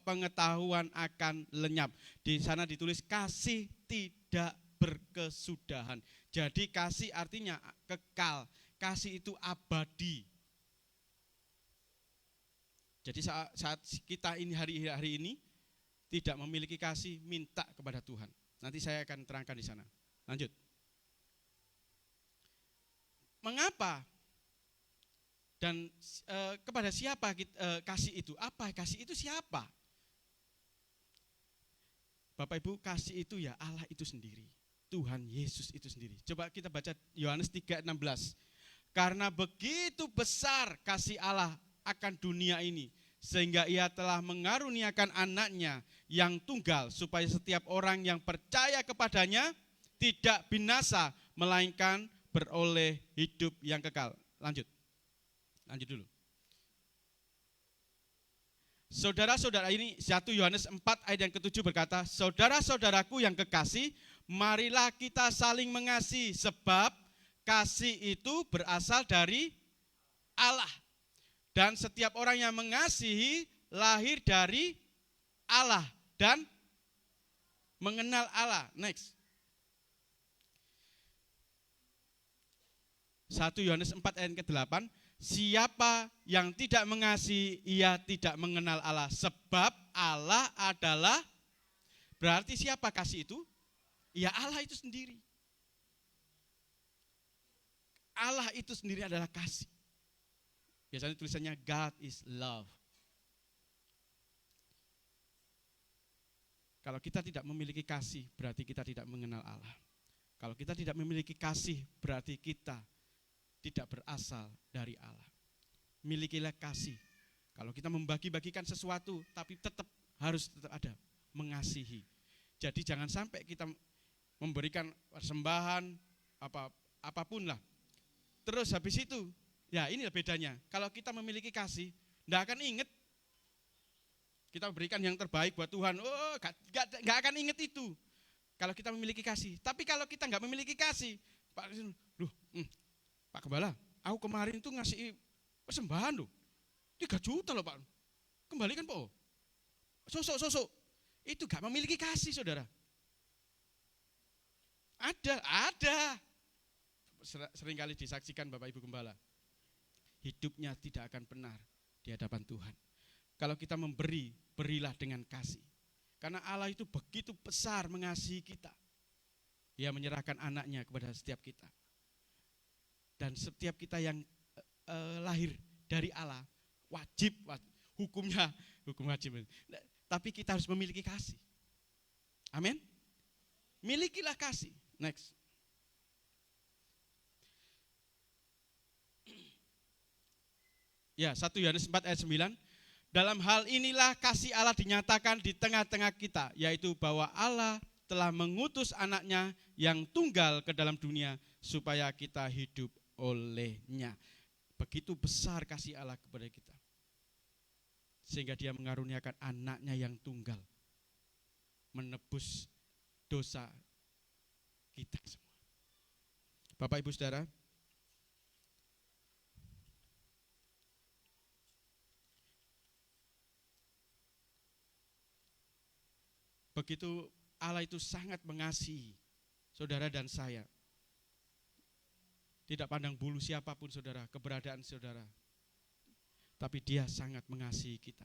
pengetahuan akan lenyap. Di sana ditulis kasih tidak berkesudahan. Jadi kasih artinya kekal, kasih itu abadi. Jadi saat kita ini hari ini tidak memiliki kasih, minta kepada Tuhan. Nanti saya akan terangkan di sana. Lanjut. Mengapa? Dan kepada siapa kasih itu? Apa kasih itu siapa? Bapak Ibu, kasih itu ya Allah itu sendiri. Tuhan Yesus itu sendiri. Coba kita baca Yohanes 3:16. Karena begitu besar kasih Allah akan dunia ini, sehingga ia telah mengaruniakan anaknya yang tunggal, supaya setiap orang yang percaya kepadanya tidak binasa, melainkan beroleh hidup yang kekal. Lanjut dulu. Saudara-saudara, ini 1 Yohanes 4 ayat yang ke-7 berkata, saudara-saudaraku yang kekasih, marilah kita saling mengasihi, sebab kasih itu berasal dari Allah. Dan setiap orang yang mengasihi lahir dari Allah dan mengenal Allah. Next. 1 Yohanes 4 ayat ke-8. Siapa yang tidak mengasihi, ia tidak mengenal Allah. Sebab Allah adalah, berarti siapa kasih itu? Ya Allah itu sendiri. Allah itu sendiri adalah kasih. Biasanya tulisannya God is love. Kalau kita tidak memiliki kasih, berarti kita tidak mengenal Allah. Kalau kita tidak memiliki kasih, berarti kita tidak berasal dari Allah. Milikilah kasih. Kalau kita membagi-bagikan sesuatu, tapi harus tetap ada, mengasihi. Jadi jangan sampai kita memberikan persembahan, apapun lah. Terus habis itu, ya ini bedanya. Kalau kita memiliki kasih, tidak akan ingat. Kita berikan yang terbaik buat Tuhan. Oh, gak akan ingat itu. Kalau kita memiliki kasih. Tapi kalau kita nggak memiliki kasih, Pak Gembala, aku kemarin itu ngasih persembahan loh. 3 juta loh Pak. Kembalikan Pak. Sosok. Itu gak memiliki kasih, saudara. Ada. Seringkali disaksikan Bapak Ibu Gembala. Hidupnya tidak akan benar di hadapan Tuhan. Kalau kita memberi, berilah dengan kasih. Karena Allah itu begitu besar mengasihi kita. Dia menyerahkan anaknya kepada setiap kita. Dan setiap kita yang lahir dari Allah, hukum wajib. Tapi kita harus memiliki kasih. Amin. Milikilah kasih. Next. Ya, 1 Yohanes 4 ayat 9. Dalam hal inilah kasih Allah dinyatakan di tengah-tengah kita, yaitu bahwa Allah telah mengutus anaknya yang tunggal ke dalam dunia supaya kita hidup olehnya. Begitu besar kasih Allah kepada kita. Sehingga dia mengaruniakan anaknya yang tunggal. Menebus dosa kita semua. Bapak Ibu Saudara, begitu Allah itu sangat mengasihi saudara dan saya. Tidak pandang bulu siapapun saudara, keberadaan saudara. Tapi dia sangat mengasihi kita.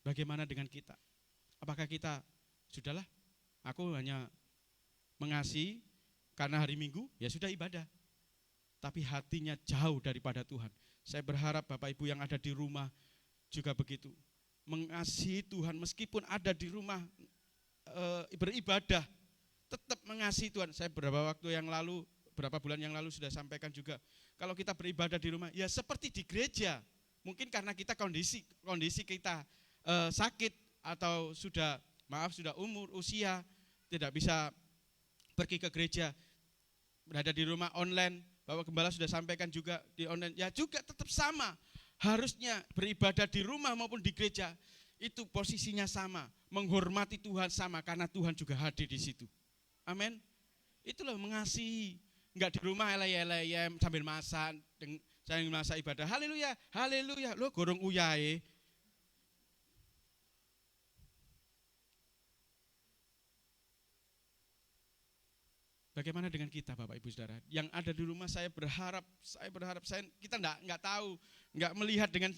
Bagaimana dengan kita? Apakah kita, sudahlah, aku hanya mengasihi karena hari Minggu, ya sudah ibadah. Tapi hatinya jauh daripada Tuhan. Saya berharap Bapak Ibu yang ada di rumah juga begitu. Mengasihi Tuhan meskipun ada di rumah, beribadah, tetap mengasihi Tuhan. Saya beberapa bulan yang lalu sudah sampaikan juga, kalau kita beribadah di rumah, ya seperti di gereja. Mungkin karena kita kondisi kita sakit atau sudah usia, tidak bisa pergi ke gereja, berada di rumah online. Bapak Gembala sudah sampaikan juga di online, ya juga tetap sama. Harusnya beribadah di rumah maupun di gereja, itu posisinya sama, menghormati Tuhan sama karena Tuhan juga hadir di situ. Amin. Itulah mengasihi, enggak di rumah eley-eley sambil masak, sambil masak ibadah. Haleluya, haleluya. Lo gorong uyahe. Bagaimana dengan kita Bapak Ibu Saudara? Yang ada di rumah saya berharap kita enggak tahu, enggak melihat dengan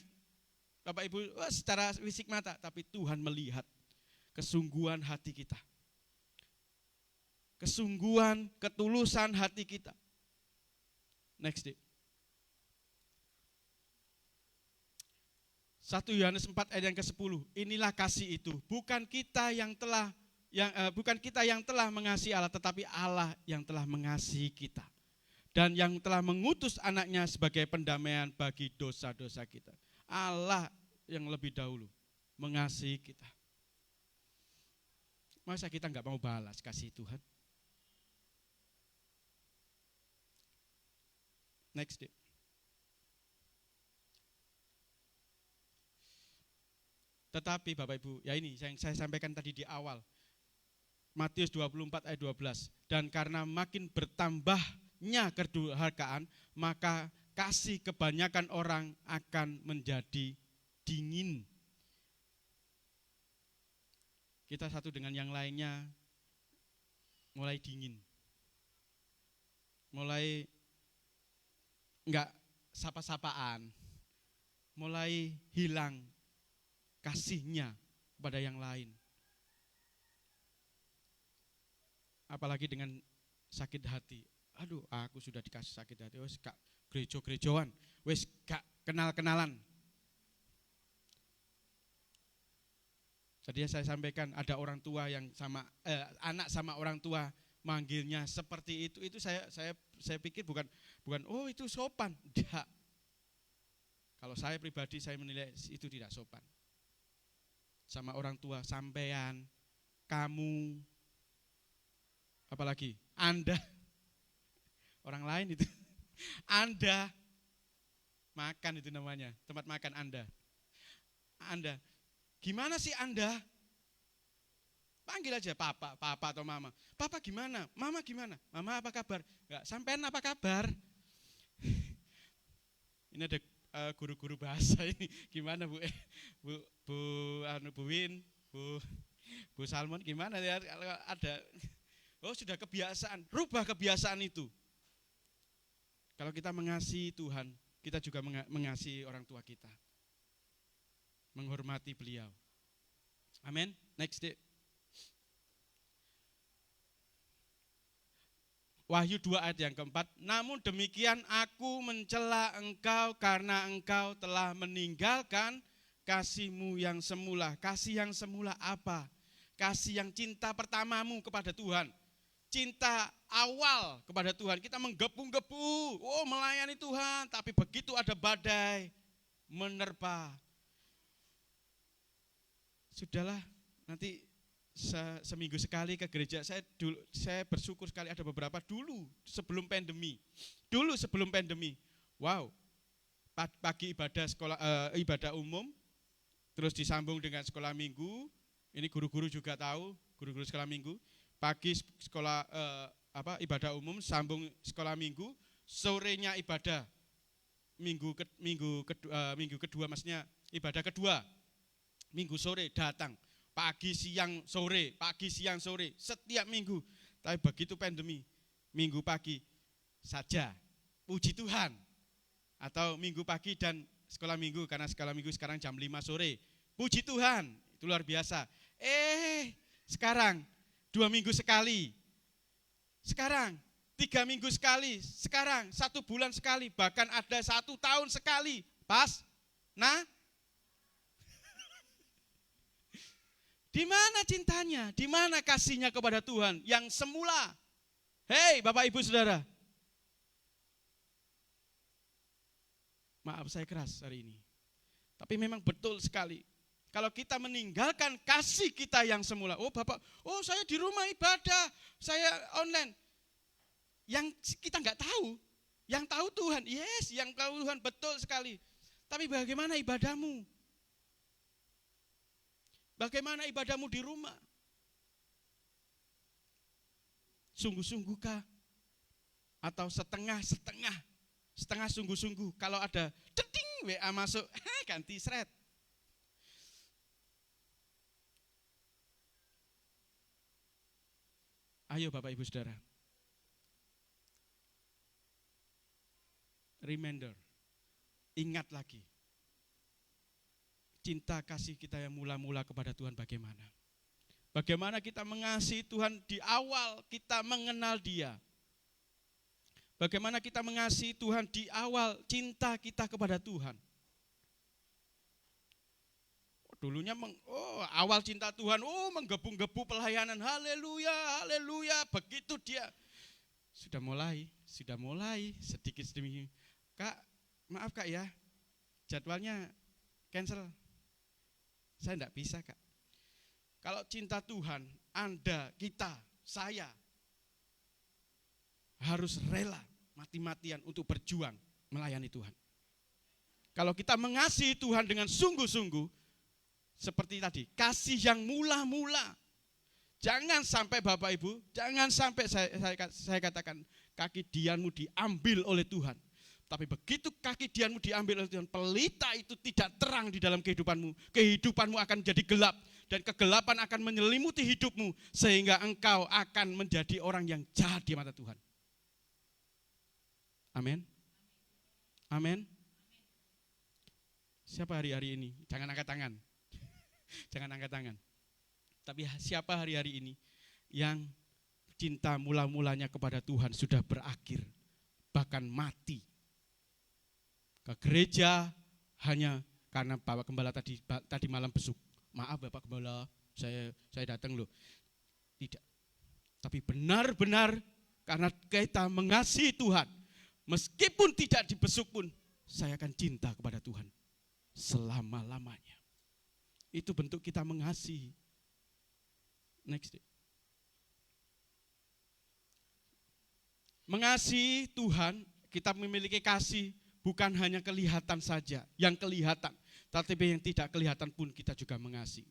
Bapak Ibu secara fisik mata, tapi Tuhan melihat kesungguhan hati kita. Kesungguhan, ketulusan hati kita. Next day. 1 Yohanes 4 ayat yang ke-10. Inilah kasih itu, bukan kita yang telah mengasihi Allah, tetapi Allah yang telah mengasihi kita. Dan yang telah mengutus anaknya sebagai pendamaian bagi dosa-dosa kita. Allah yang lebih dahulu mengasihi kita. Masa kita enggak mau balas kasih Tuhan? Next day. Tetapi Bapak Ibu, ya ini yang saya sampaikan tadi di awal. Matius 24 ayat 12. Dan karena makin bertambahnya kedurhakaan, maka kasih kebanyakan orang akan menjadi dingin. Kita satu dengan yang lainnya mulai dingin. Mulai enggak sapa-sapaan. Mulai hilang kasihnya kepada yang lain. Apalagi dengan sakit hati. Aduh, aku sudah dikasih sakit hati. Wes gak gerejo-gerejoan, wes gak kenal-kenalan. Tadi saya sampaikan ada orang tua yang anak sama orang tua manggilnya seperti itu. Itu saya pikir bukan oh itu sopan. Tidak. Kalau saya pribadi saya menilai itu tidak sopan. Sama orang tua, sampean, kamu, apalagi Anda, orang lain itu, Anda, makan itu namanya, tempat makan Anda, gimana sih Anda? Panggil aja papa atau mama, papa gimana, mama gimana, mama apa kabar? Enggak, sampean apa kabar? Ini ada guru-guru bahasa ini, gimana Bu Win, Bu Salmon, gimana ya kalau ada? Oh sudah kebiasaan, rubah kebiasaan itu. Kalau kita mengasihi Tuhan, kita juga mengasihi orang tua kita. Menghormati beliau. Amin. Next day. Wahyu 2 ayat yang keempat. Namun demikian aku mencela engkau karena engkau telah meninggalkan kasihmu yang semula. Kasih yang semula apa? Kasih yang cinta pertamamu kepada Tuhan. Cinta awal kepada Tuhan. Kita menggebu-gebu, melayani Tuhan. Tapi begitu ada badai menerpa. Sudahlah, nanti seminggu sekali ke gereja. Saya bersyukur sekali ada beberapa dulu sebelum pandemi. Wow. Pagi ibadah umum, terus disambung dengan sekolah minggu. Ini guru-guru juga tahu, guru-guru sekolah minggu. Pagi sekolah ibadah umum, sambung sekolah minggu, sorenya ibadah. Minggu kedua maksudnya ibadah kedua. Minggu sore datang. Pagi siang sore, setiap minggu. Tapi begitu pandemi, minggu pagi saja, puji Tuhan. Atau minggu pagi dan sekolah minggu, karena sekolah minggu sekarang jam 5 sore. Puji Tuhan, itu luar biasa. Sekarang 2 minggu sekali. Sekarang 3 minggu sekali. Sekarang 1 bulan sekali. Bahkan ada 1 tahun sekali. Pas? Nah, di mana cintanya? Di mana kasihnya kepada Tuhan yang semula? Hei Bapak Ibu Saudara. Maaf saya keras hari ini. Tapi memang betul sekali. Kalau kita meninggalkan kasih kita yang semula. Oh Bapak, saya di rumah ibadah. Saya online. Yang kita enggak tahu. Yang tahu Tuhan. Yes, yang tahu Tuhan betul sekali. Tapi bagaimana ibadahmu? Bagaimana ibadahmu di rumah? Sungguh-sungguhkah? Atau setengah-setengah? Setengah sungguh-sungguh. Kalau ada deting WA masuk, ganti thread. Ayo Bapak Ibu Saudara. Reminder. Ingat lagi. Cinta kasih kita yang mula-mula kepada Tuhan bagaimana? Bagaimana kita mengasihi Tuhan di awal kita mengenal Dia? Bagaimana kita mengasihi Tuhan di awal cinta kita kepada Tuhan? Dulunya awal cinta Tuhan, menggebu-gebu pelayanan, haleluya, haleluya. Begitu dia sudah mulai sedikit demi. Kak, maaf Kak ya, jadwalnya cancel. Saya enggak bisa Kak. Kalau cinta Tuhan, Anda, kita, saya harus rela mati-matian untuk berjuang melayani Tuhan. Kalau kita mengasihi Tuhan dengan sungguh-sungguh, seperti tadi, kasih yang mula-mula. Jangan sampai Bapak Ibu, jangan sampai saya katakan kaki dianmu diambil oleh Tuhan. Tapi begitu kaki dianmu diambil oleh Tuhan, pelita itu tidak terang di dalam kehidupanmu. Kehidupanmu akan jadi gelap dan kegelapan akan menyelimuti hidupmu sehingga engkau akan menjadi orang yang jahat di mata Tuhan. Amin. Amin. Siapa hari-hari ini? Jangan angkat tangan. Jangan angkat tangan. Tapi siapa hari-hari ini yang cinta mula-mulanya kepada Tuhan sudah berakhir, bahkan mati. Ke gereja hanya karena Bapak Gembala tadi malam besuk. Maaf Bapak Gembala, saya datang loh. Tidak. Tapi benar-benar karena kita mengasihi Tuhan, meskipun tidak dibesuk pun, saya akan cinta kepada Tuhan selama-lamanya. Itu bentuk kita mengasihi. Next. Mengasihi Tuhan, kita memiliki kasih bukan hanya kelihatan saja, yang kelihatan, tapi yang tidak kelihatan pun kita juga mengasihi.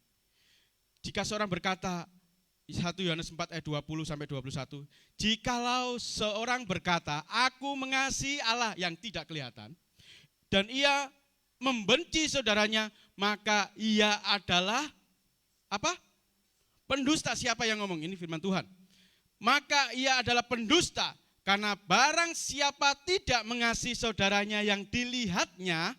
Jika seorang berkata, 1 Yohanes 4 ayat 20 sampai 21, jikalau seorang berkata, aku mengasihi Allah yang tidak kelihatan, dan ia membenci saudaranya, maka ia adalah apa? Pendusta. Siapa yang ngomong? Ini firman Tuhan. Maka ia adalah pendusta, karena barang siapa tidak mengasihi saudaranya yang dilihatnya,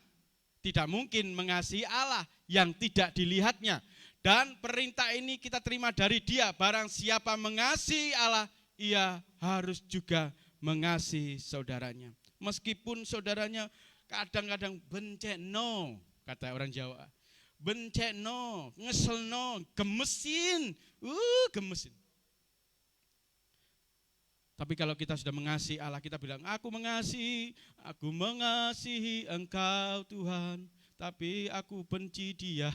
tidak mungkin mengasihi Allah yang tidak dilihatnya. Dan perintah ini kita terima dari Dia, barang siapa mengasihi Allah, ia harus juga mengasihi saudaranya. Meskipun saudaranya kadang-kadang benceno, kata orang Jawa. Benceno, ngeselno, gemesin, gemesin. Tapi kalau kita sudah mengasihi Allah, kita bilang, aku mengasihi Engkau Tuhan, tapi aku benci dia.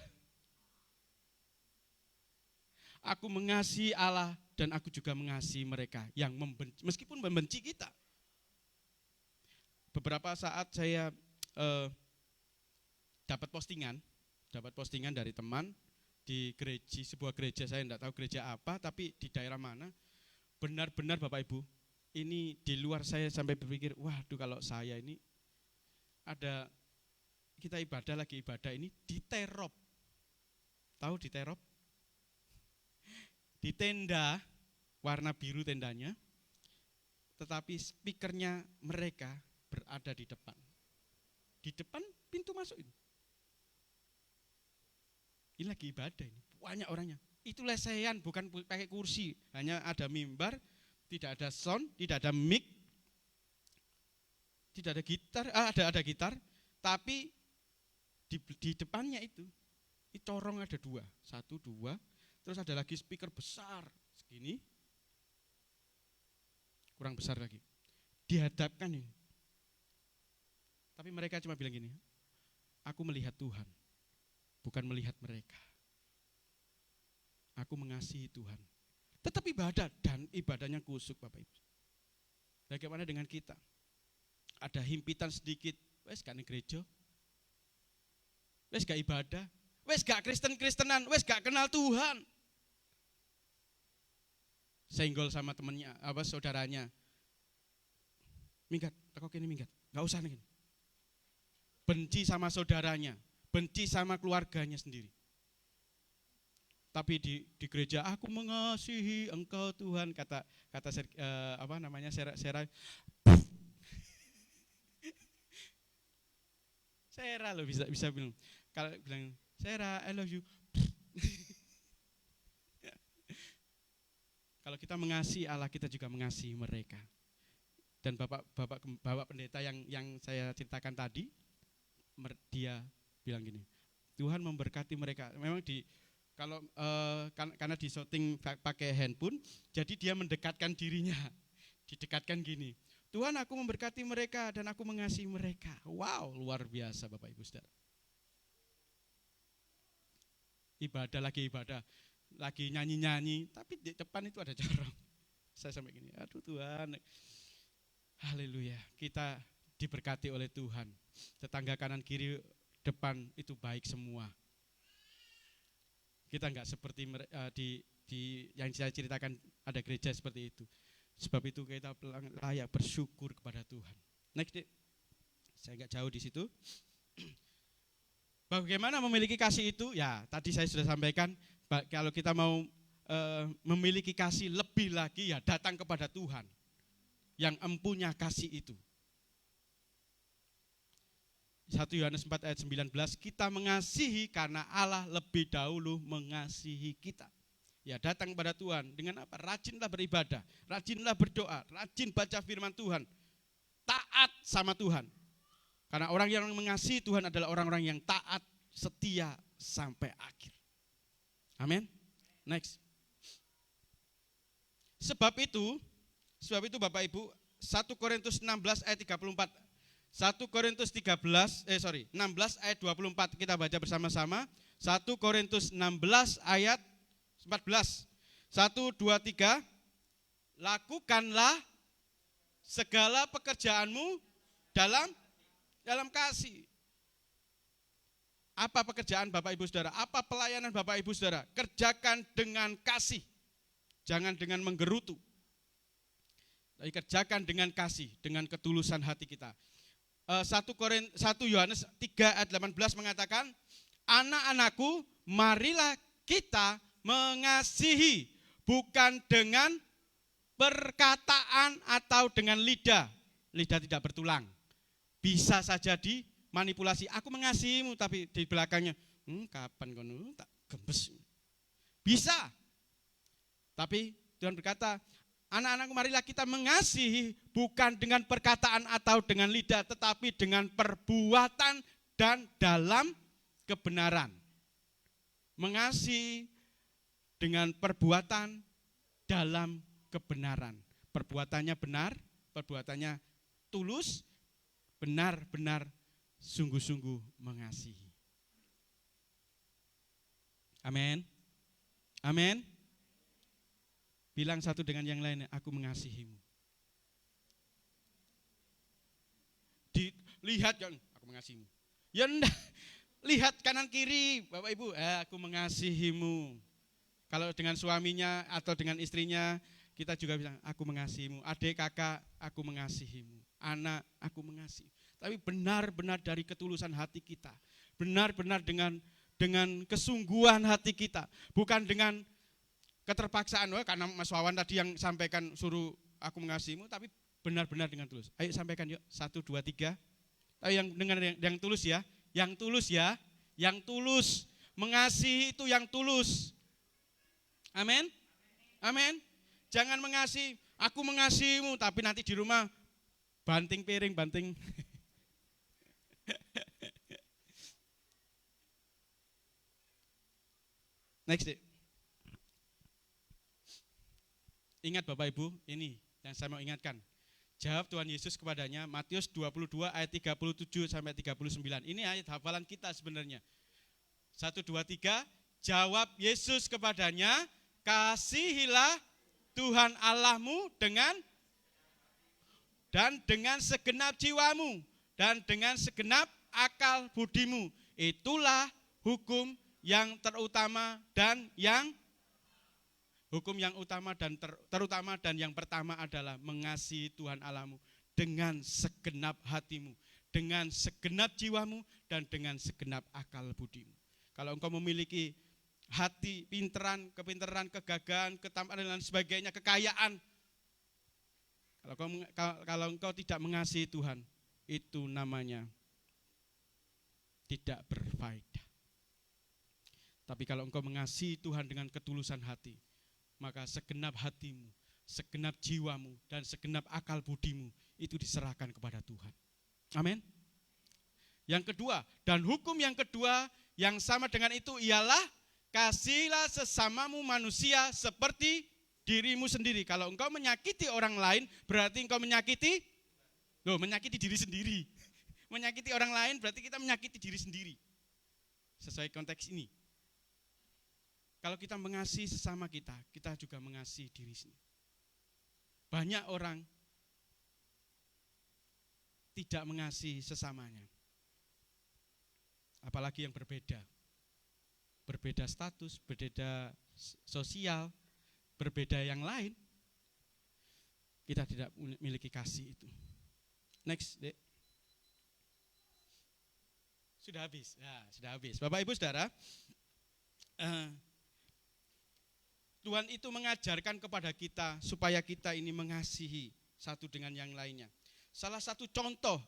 Aku mengasihi Allah dan aku juga mengasihi mereka yang membenci, meskipun membenci kita. Beberapa saat saya dapat postingan dari teman di gereja, sebuah gereja, saya tidak tahu gereja apa, tapi di daerah mana. Benar-benar Bapak Ibu, ini di luar saya sampai berpikir, waduh kalau saya ini ada, kita ibadah ini diterop. Tahu diterop? Di tenda, warna biru tendanya, tetapi speakernya mereka berada di depan. Di depan pintu masuk ini. Ini lagi ibadah ini, banyak orangnya. Itu lesehan, bukan pakai kursi, hanya ada mimbar, tidak ada sound, tidak ada mic, tidak ada gitar, ada gitar, tapi di depannya itu corong ada 2, 1, 2, terus ada lagi speaker besar segini, kurang besar lagi, dihadapkan ini. Tapi mereka cuma bilang gini, aku melihat Tuhan, bukan melihat mereka. Aku mengasihi Tuhan. Tetap ibadah dan ibadahnya kusuk Bapak Ibu. Bagaimana dengan kita? Ada himpitan sedikit, wes gak nih gereja, wes gak ibadah, wis gak Kristen-Kristenan, wis gak kenal Tuhan. Senggol sama temennya, saudaranya. Minggat, teko kene minggat. Enggak usah nih. Benci sama saudaranya, benci sama keluarganya sendiri. Tapi di gereja, aku mengasihi Engkau Tuhan, kata Sera Sera loh, bisa bilang. Kalau bilang Sera, I love you. Kalau kita mengasihi Allah, kita juga mengasihi mereka. Dan Bapak pendeta yang saya ceritakan tadi, dia bilang gini, Tuhan memberkati mereka. Memang karena di shooting pakai handphone, jadi dia mendekatkan dirinya, didekatkan gini. Tuhan, aku memberkati mereka dan aku mengasihi mereka. Wow, luar biasa Bapak Ibu Saudara. Ibadah, lagi nyanyi-nyanyi, tapi di depan itu ada corong. Saya sampai gini, aduh Tuhan. Haleluya, kita diberkati oleh Tuhan. Tetangga kanan kiri depan itu baik semua. Kita enggak seperti di yang saya ceritakan ada gereja seperti itu. Sebab itu kita layak bersyukur kepada Tuhan. Next, saya enggak jauh di situ. Bagaimana memiliki kasih itu? Ya, tadi saya sudah sampaikan. Kalau kita mau memiliki kasih lebih lagi, ya datang kepada Tuhan yang empunya kasih itu. 1 Yohanes 4 ayat 19, kita mengasihi karena Allah lebih dahulu mengasihi kita. Ya, datang kepada Tuhan dengan apa? Rajinlah beribadah, rajinlah berdoa, rajin baca firman Tuhan, taat sama Tuhan. Karena orang yang mengasihi Tuhan adalah orang-orang yang taat, setia sampai akhir. Amin. Next. Sebab itu Bapak Ibu, 1 Korintus 16 ayat 34. 1 Korintus 16 ayat 24 kita baca bersama-sama. 1 Korintus 16 ayat 14. 1 2 3. Lakukanlah segala pekerjaanmu dalam kasih. Apa pekerjaan Bapak Ibu Saudara? Apa pelayanan Bapak Ibu Saudara? Kerjakan dengan kasih. Jangan dengan menggerutu. Tapi kerjakan dengan kasih, dengan ketulusan hati kita. 1 Yohanes 3 ayat 18 mengatakan, anak-anakku, marilah kita mengasihi, bukan dengan perkataan atau dengan lidah. Lidah tidak bertulang. Bisa saja dimanipulasi. Aku mengasihimu, tapi di belakangnya, kapan kono tak gembes. Bisa. Tapi Tuhan berkata, anak-anakku marilah kita mengasihi bukan dengan perkataan atau dengan lidah, tetapi dengan perbuatan dan dalam kebenaran. Mengasihi dengan perbuatan dalam kebenaran. Perbuatannya benar, perbuatannya tulus, benar-benar sungguh-sungguh mengasihi. Amin. Amin. Bilang satu dengan yang lain, aku mengasihimu. Lihat kan, aku mengasihimu. Ya enggak, lihat kanan kiri, Bapak Ibu, aku mengasihimu. Kalau dengan suaminya atau dengan istrinya, kita juga bilang, aku mengasihimu. Adik, kakak, aku mengasihimu. Anak, aku mengasihi. Tapi benar-benar dari ketulusan hati kita. Benar-benar dengan kesungguhan hati kita. Bukan dengan keterpaksaan, karena Mas Wawan tadi yang sampaikan suruh aku mengasihimu, tapi benar-benar dengan tulus. Ayo sampaikan yuk, 1, 2, 3. Ayo yang dengan yang tulus ya, yang tulus ya, yang tulus. Mengasihi itu yang tulus. Amin, amin. Jangan mengasihi, aku mengasihimu, tapi nanti di rumah banting piring, banting. Next deh. Ingat Bapak Ibu, ini yang saya mau ingatkan. Jawab Tuhan Yesus kepadanya, Matius 22 ayat 37 sampai 39. Ini ayat hafalan kita sebenarnya. 1, 2, 3, jawab Yesus kepadanya, kasihilah Tuhan Allahmu dengan segenap jiwamu dan dengan segenap akal budimu. Itulah hukum yang terutama dan yang terutama dan yang pertama adalah mengasihi Tuhan Allahmu dengan segenap hatimu, dengan segenap jiwamu, dan dengan segenap akal budimu. Kalau engkau memiliki hati kepinteran, kegagahan, ketampanan dan sebagainya, kekayaan, kalau engkau tidak mengasihi Tuhan, itu namanya tidak berfaedah. Tapi kalau engkau mengasihi Tuhan dengan ketulusan hati, maka segenap hatimu, segenap jiwamu, dan segenap akal budimu itu diserahkan kepada Tuhan. Amin. Yang kedua, dan hukum yang kedua yang sama dengan itu ialah kasihilah sesamamu manusia seperti dirimu sendiri. Kalau engkau menyakiti orang lain, berarti engkau menyakiti diri sendiri. Menyakiti orang lain berarti kita menyakiti diri sendiri. Sesuai konteks ini. Kalau kita mengasihi sesama kita, kita juga mengasihi diri sendiri. Banyak orang tidak mengasihi sesamanya. Apalagi yang berbeda. Berbeda status, berbeda sosial, berbeda yang lain. Kita tidak memiliki kasih itu. Next, Dek. Sudah habis. Ya, sudah habis. Bapak Ibu Saudara, Tuhan itu mengajarkan kepada kita supaya kita ini mengasihi satu dengan yang lainnya. Salah satu contoh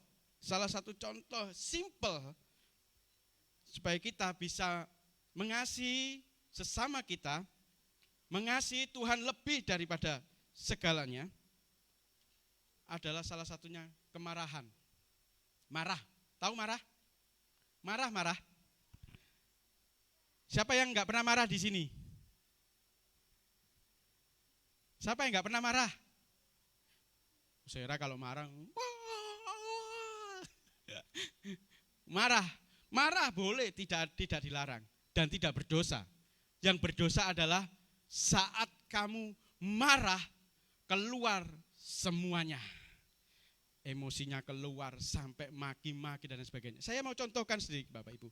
simple supaya kita bisa mengasihi sesama kita, mengasihi Tuhan lebih daripada segalanya, adalah salah satunya kemarahan. Marah, tahu marah? Marah. Siapa yang enggak pernah marah di sini? Siapa yang enggak pernah marah? Saya kalau marah, marah boleh, tidak dilarang dan tidak berdosa. Yang berdosa adalah saat kamu marah keluar semuanya. Emosinya keluar sampai maki-maki dan sebagainya. Saya mau contohkan sedikit Bapak Ibu.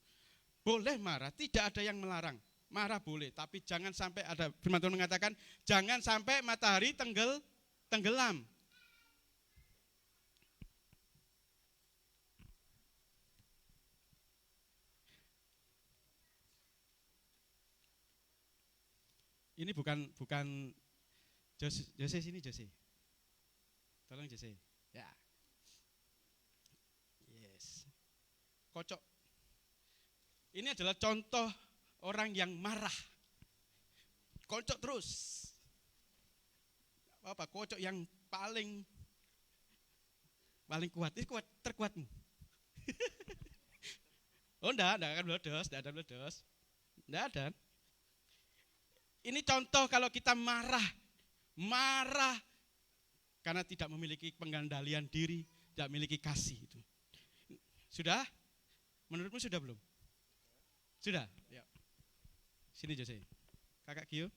Boleh marah, tidak ada yang melarang. Marah boleh, tapi jangan sampai ada firman Tuhan mengatakan jangan sampai matahari tenggelam. Ini bukan Jose sini Jose. Tolong Jose. Ya. Yes. Kocok. Ini adalah contoh orang yang marah. Kocok terus. Apa? Kocok yang paling kuat. Ini terkuatmu. Oh enggak akan meledos, enggak ada meledos. Enggak ada. Ini contoh kalau kita marah karena tidak memiliki pengendalian diri, tidak memiliki kasih itu. Sudah? Menurutmu sudah belum? Sudah? Ya. Sini Jose. Kakak Gio.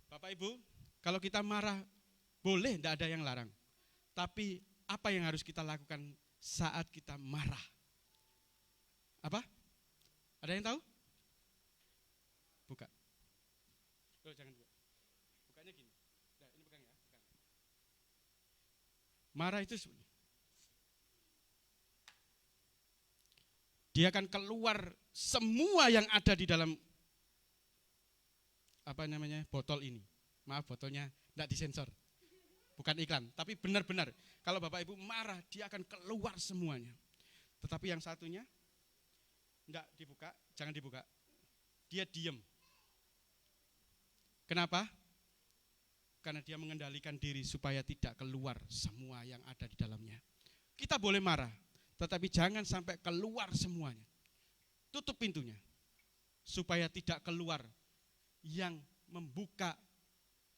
Bapak Ibu, kalau kita marah boleh, tidak ada yang larang. Tapi apa yang harus kita lakukan saat kita marah? Apa? Ada yang tahu? Buka. Oh, jangan buka. Bukanya gini. Nah, ini pegang ya. Pegang. Marah itu dia akan keluar semua yang ada di dalam botol ini. Maaf, botolnya tidak disensor. Bukan iklan, tapi benar-benar kalau Bapak Ibu marah, dia akan keluar semuanya. Tetapi yang satunya enggak dibuka, jangan dibuka. Dia diam. Kenapa? Karena dia mengendalikan diri supaya tidak keluar semua yang ada di dalamnya. Kita boleh marah, tetapi jangan sampai keluar semuanya. Tutup pintunya supaya tidak keluar yang membuka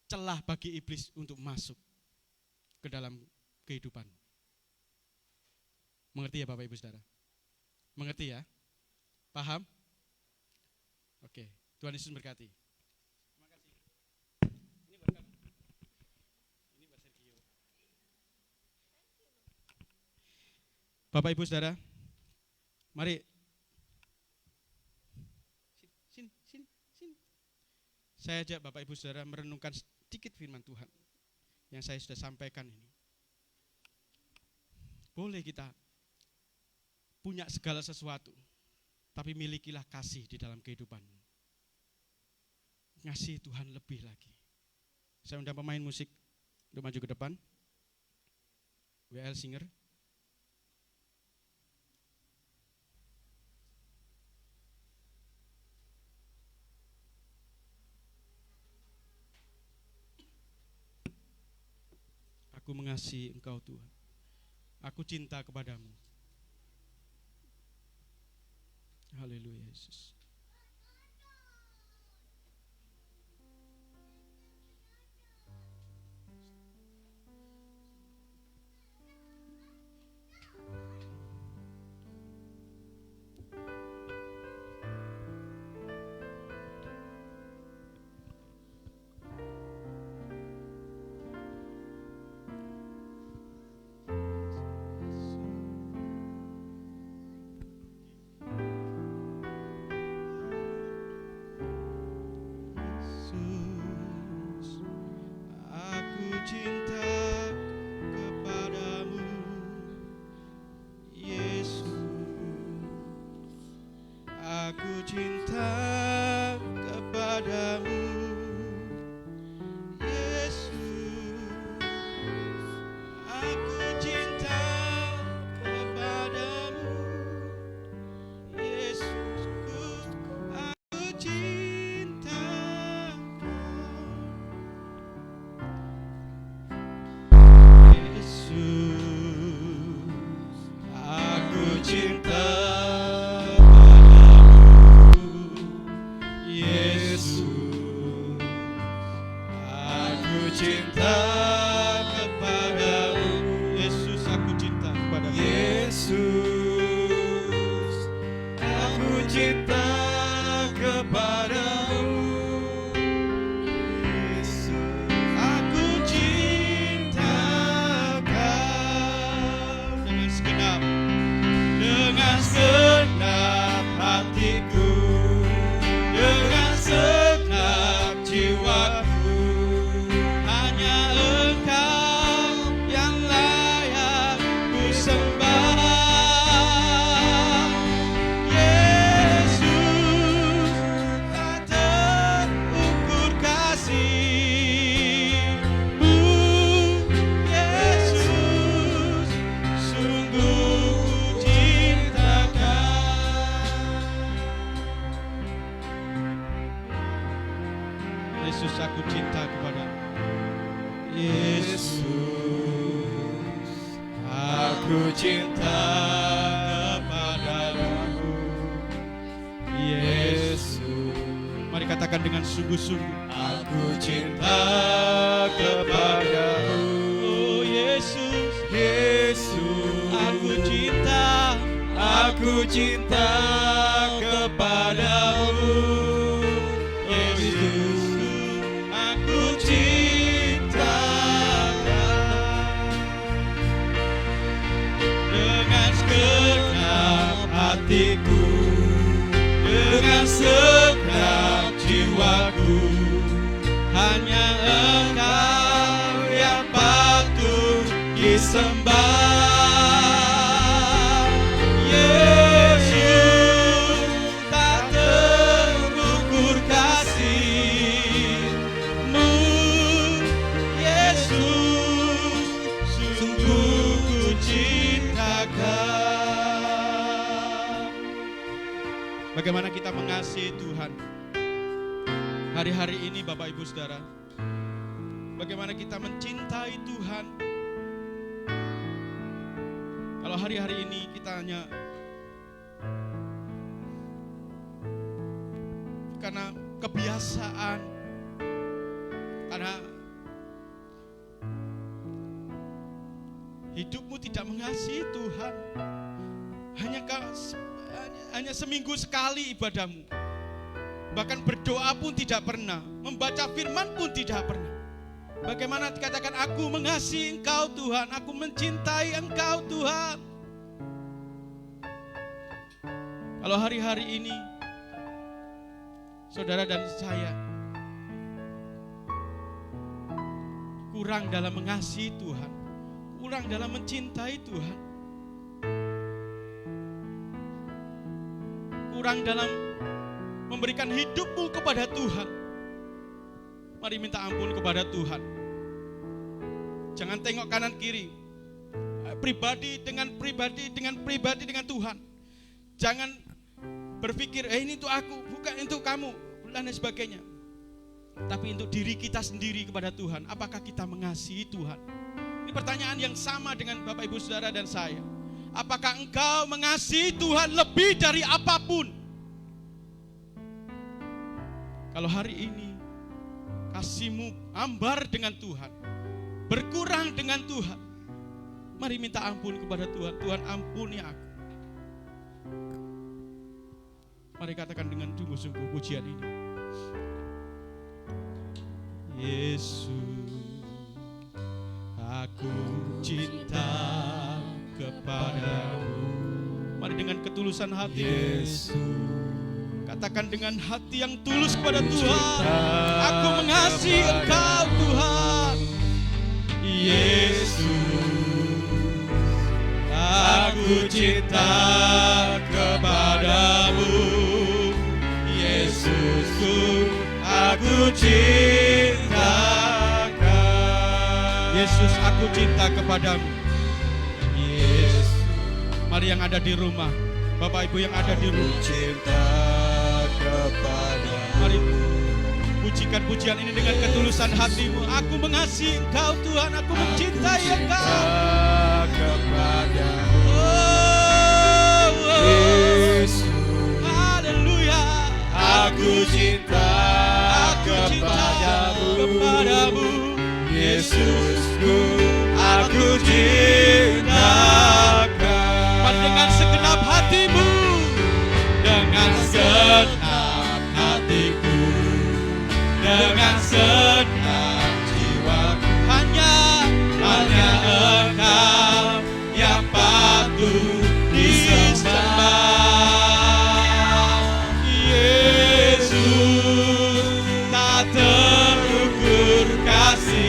celah bagi iblis untuk masuk ke dalam kehidupan. Mengerti ya Bapak Ibu Saudara? Mengerti ya? Paham? Oke, Tuhan Yesus berkati. Terima kasih. Ini buat kamu. Bapak Ibu Saudara, mari sini. Saya ajak Bapak Ibu Saudara merenungkan sedikit firman Tuhan yang saya sudah sampaikan ini. Boleh kita punya segala sesuatu, tapi milikilah kasih di dalam kehidupanmu. Ngasih Tuhan lebih lagi. Saya undang pemain musik untuk maju ke depan. WL Singer. Aku mengasihi Engkau Tuhan. Aku cinta kepadamu. Haleluya Yesus. Katakan dengan sungguh-sungguh, aku cinta kepadamu. Oh Yesus, Yesus, aku cinta kepadamu. Yesus, aku cinta dengan segenap hatiku, dengan segenap jiwaku, hanya Engkau yang patut disembah. Yesus, tak terukur kasih-Mu. Yesus, sungguh ku cintakan. bagaimana kita mengasihi Tuhan hari-hari ini Bapak Ibu Saudara. Bagaimana kita mencintai Tuhan. Kalau hari-hari ini kita hanya karena kebiasaan, karena hidupmu tidak mengasihi Tuhan, hanya seminggu sekali ibadahmu, bahkan berdoa pun tidak pernah, membaca firman pun tidak pernah. Bagaimana dikatakan aku mengasihi Engkau Tuhan, aku mencintai Engkau Tuhan. Kalau hari-hari ini saudara dan saya kurang dalam mengasihi Tuhan, kurang dalam mencintai Tuhan, kurang dalam memberikan hidupmu kepada Tuhan, mari minta ampun kepada Tuhan. Jangan tengok kanan kiri, pribadi dengan Tuhan. Jangan berpikir, ini untuk aku, bukan untuk kamu, dan lain sebagainya. Tapi untuk diri kita sendiri kepada Tuhan. Apakah kita mengasihi Tuhan? Ini pertanyaan yang sama dengan Bapak Ibu Saudara dan saya. Apakah engkau mengasihi Tuhan lebih dari apapun? Kalau hari ini kasihmu ambar dengan Tuhan, berkurang dengan Tuhan, mari minta ampun kepada Tuhan. Tuhan, ampuni aku. Mari katakan dengan sungguh-sungguh pujian ini. Yesus, aku cinta kepadamu. Mari dengan ketulusan hati. Yesus, katakan dengan hati yang tulus kepada Tuhan. Aku mengasihi Engkau Tuhan. Yesus, aku cinta kepadamu. Yesusku, aku cinta. Yesus, aku cinta kepadamu. Yesus. Mari yang ada di rumah, Bapak Ibu yang ada di rumah, Cinta kepadamu. mari pujikan pujian ini dengan ketulusan hatimu. Aku mengasihi Engkau Tuhan, aku mencintai Engkau. Kepadamu. Yesus, haleluya. Aku cinta kepadamu. Yesusku, aku cinta. Mari dengan segenap hatimu, dengan Segenap hatiku, dengan segenap jiwaku, hanya Engkau yang patut disembah. Yesus, Tak terukur kasih-Mu,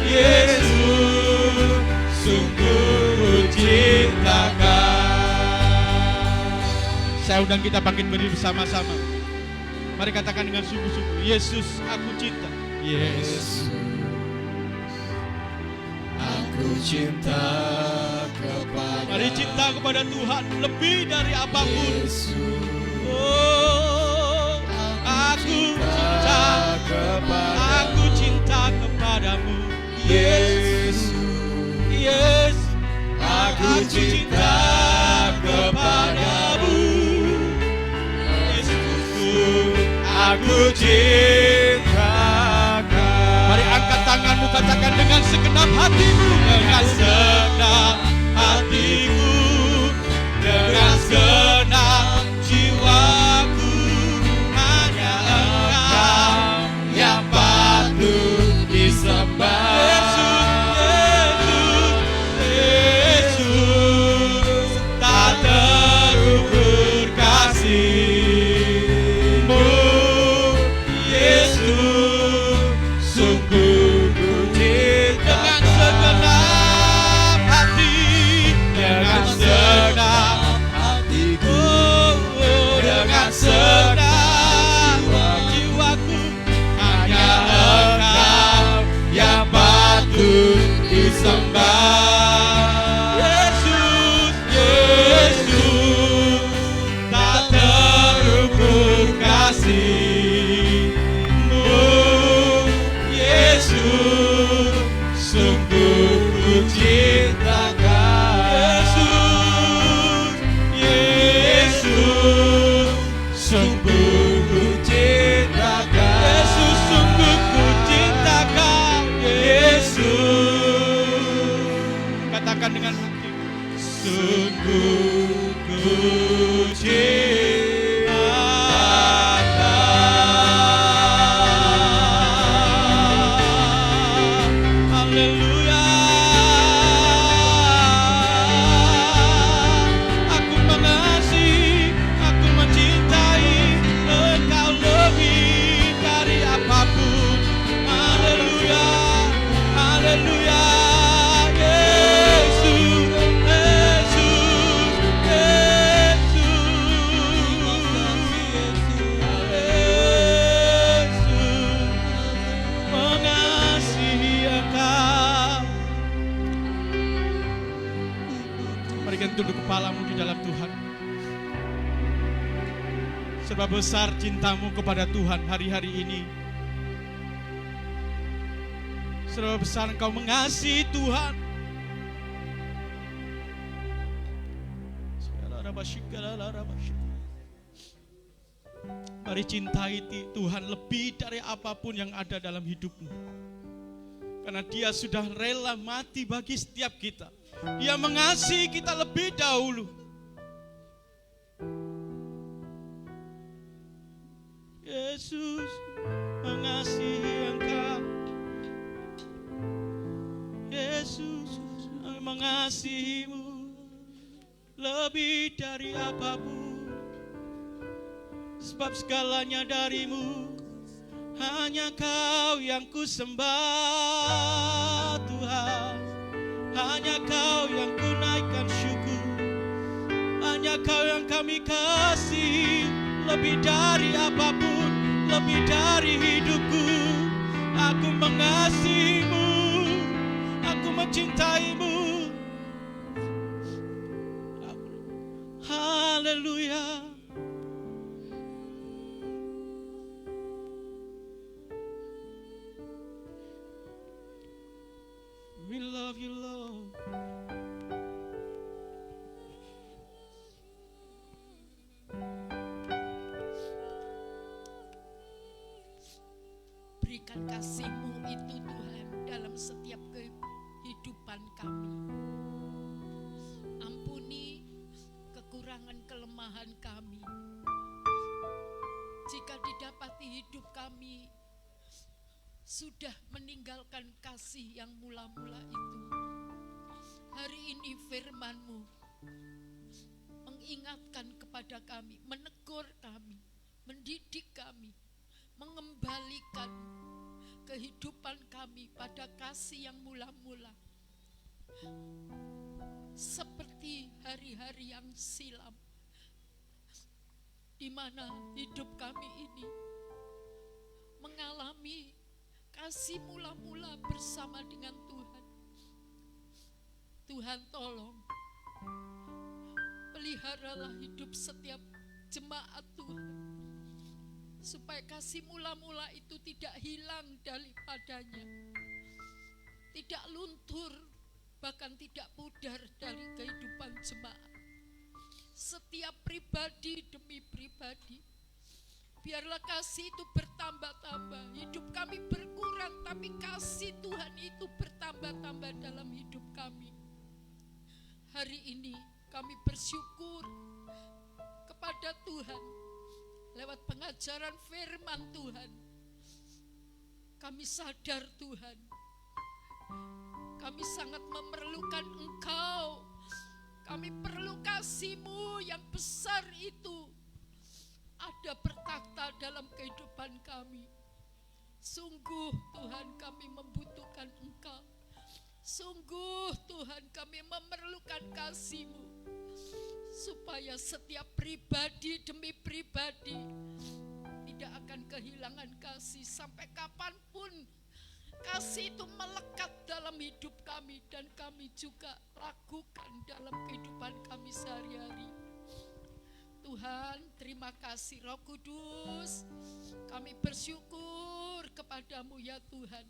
Yesus, sungguh ku cintakan. saya undang kita bangkit berdiri bersama-sama. Mari katakan dengan sungguh-sungguh, Yesus, aku cinta. Yesus, aku cinta kepadamu. Mari cinta kepada Tuhan lebih dari apapun. Yesus, Oh, aku cinta kepadamu. Yesus, Yes, aku cinta kepadamu. Yesusku. Aku cintakan. Mari angkat tanganmu, katakan dengan segenap hatimu. Dengan segenap hatiku, dengan segenap jiwaku, hanya Engkau yang patut disembah. Yesus, tak terukur kasih-Mu. Yesus, Sungguh ku cinta. dengan segenap hati, dengan segenap hatiku, dengan segenap jiwaku, hanya Engkau yang patut disembah. Yesus, Yesus, tak terukur kasih-Mu. Yesus, Sungguh ku cintakan. Yesus, Yesus, Sungguh ku cintakan. Yesus, sungguh ku cintakan. Yesus, besar cintamu kepada Tuhan hari-hari ini. Seberapa besar engkau mengasihi Tuhan. Mari cintai Tuhan lebih dari apapun yang ada dalam hidupmu. Karena Dia sudah rela mati bagi setiap kita. Dia mengasihi kita lebih dahulu. Yesus mengasihi engkau. Yesus mengasihimu lebih dari apapun. Sebab segalanya darimu, hanya Kau yang ku sembah Tuhan. Hanya Kau yang ku naikkan syukur. Hanya Kau yang kami kasih, lebih dari apapun, lebih dari hidupku. Aku mengasihimu, aku mencintaimu. Haleluya. We love you, Lord. Berikan kasih-Mu itu Tuhan dalam setiap kehidupan kami. Ampuni kekurangan kelemahan kami. Jika didapati hidup kami sudah meninggalkan kasih yang mula-mula itu, hari ini firman-Mu mengingatkan kepada kami, menegur kami, mendidik kami, mengembalikan kehidupan kami pada kasih yang mula-mula. Seperti hari-hari yang silam, di mana hidup kami ini mengalami kasih mula-mula bersama dengan Tuhan. Tuhan tolong, peliharalah hidup setiap jemaat Tuhan, supaya kasih mula-mula itu tidak hilang daripadanya, tidak luntur, bahkan tidak pudar dari kehidupan jemaat. Setiap pribadi demi pribadi, biarlah kasih itu bertambah-tambah. Hidup kami berkurang, tapi kasih Tuhan itu bertambah-tambah dalam hidup kami. Hari ini kami bersyukur kepada Tuhan lewat pengajaran firman Tuhan. Kami sadar Tuhan, kami sangat memerlukan Engkau. Kami perlu kasih-Mu yang besar itu ada bertakhta dalam kehidupan kami. Sungguh Tuhan, kami membutuhkan Engkau. Sungguh Tuhan, kami memerlukan kasih-Mu, supaya setiap pribadi demi pribadi tidak akan kehilangan kasih. Sampai kapanpun kasih itu melekat dalam hidup kami, dan kami juga lakukan dalam kehidupan kami sehari-hari. Tuhan, terima kasih Roh Kudus. Kami bersyukur kepadamu ya Tuhan.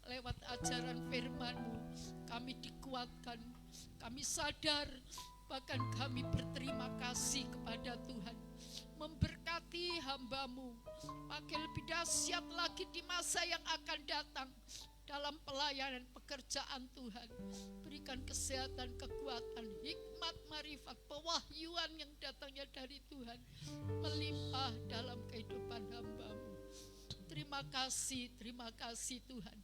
Lewat ajaran firman-Mu kami dikuatkan, kami sadar, bahkan kami berterima kasih kepada Tuhan. Memberkati hamba-Mu, makin lebih dahsyat lagi di masa yang akan datang dalam pelayanan pekerjaan Tuhan. Berikan kesehatan, kekuatan, hikmat, marifat, pewahyuan yang datangnya dari Tuhan melimpah dalam kehidupan hamba-Mu. Terima kasih Tuhan.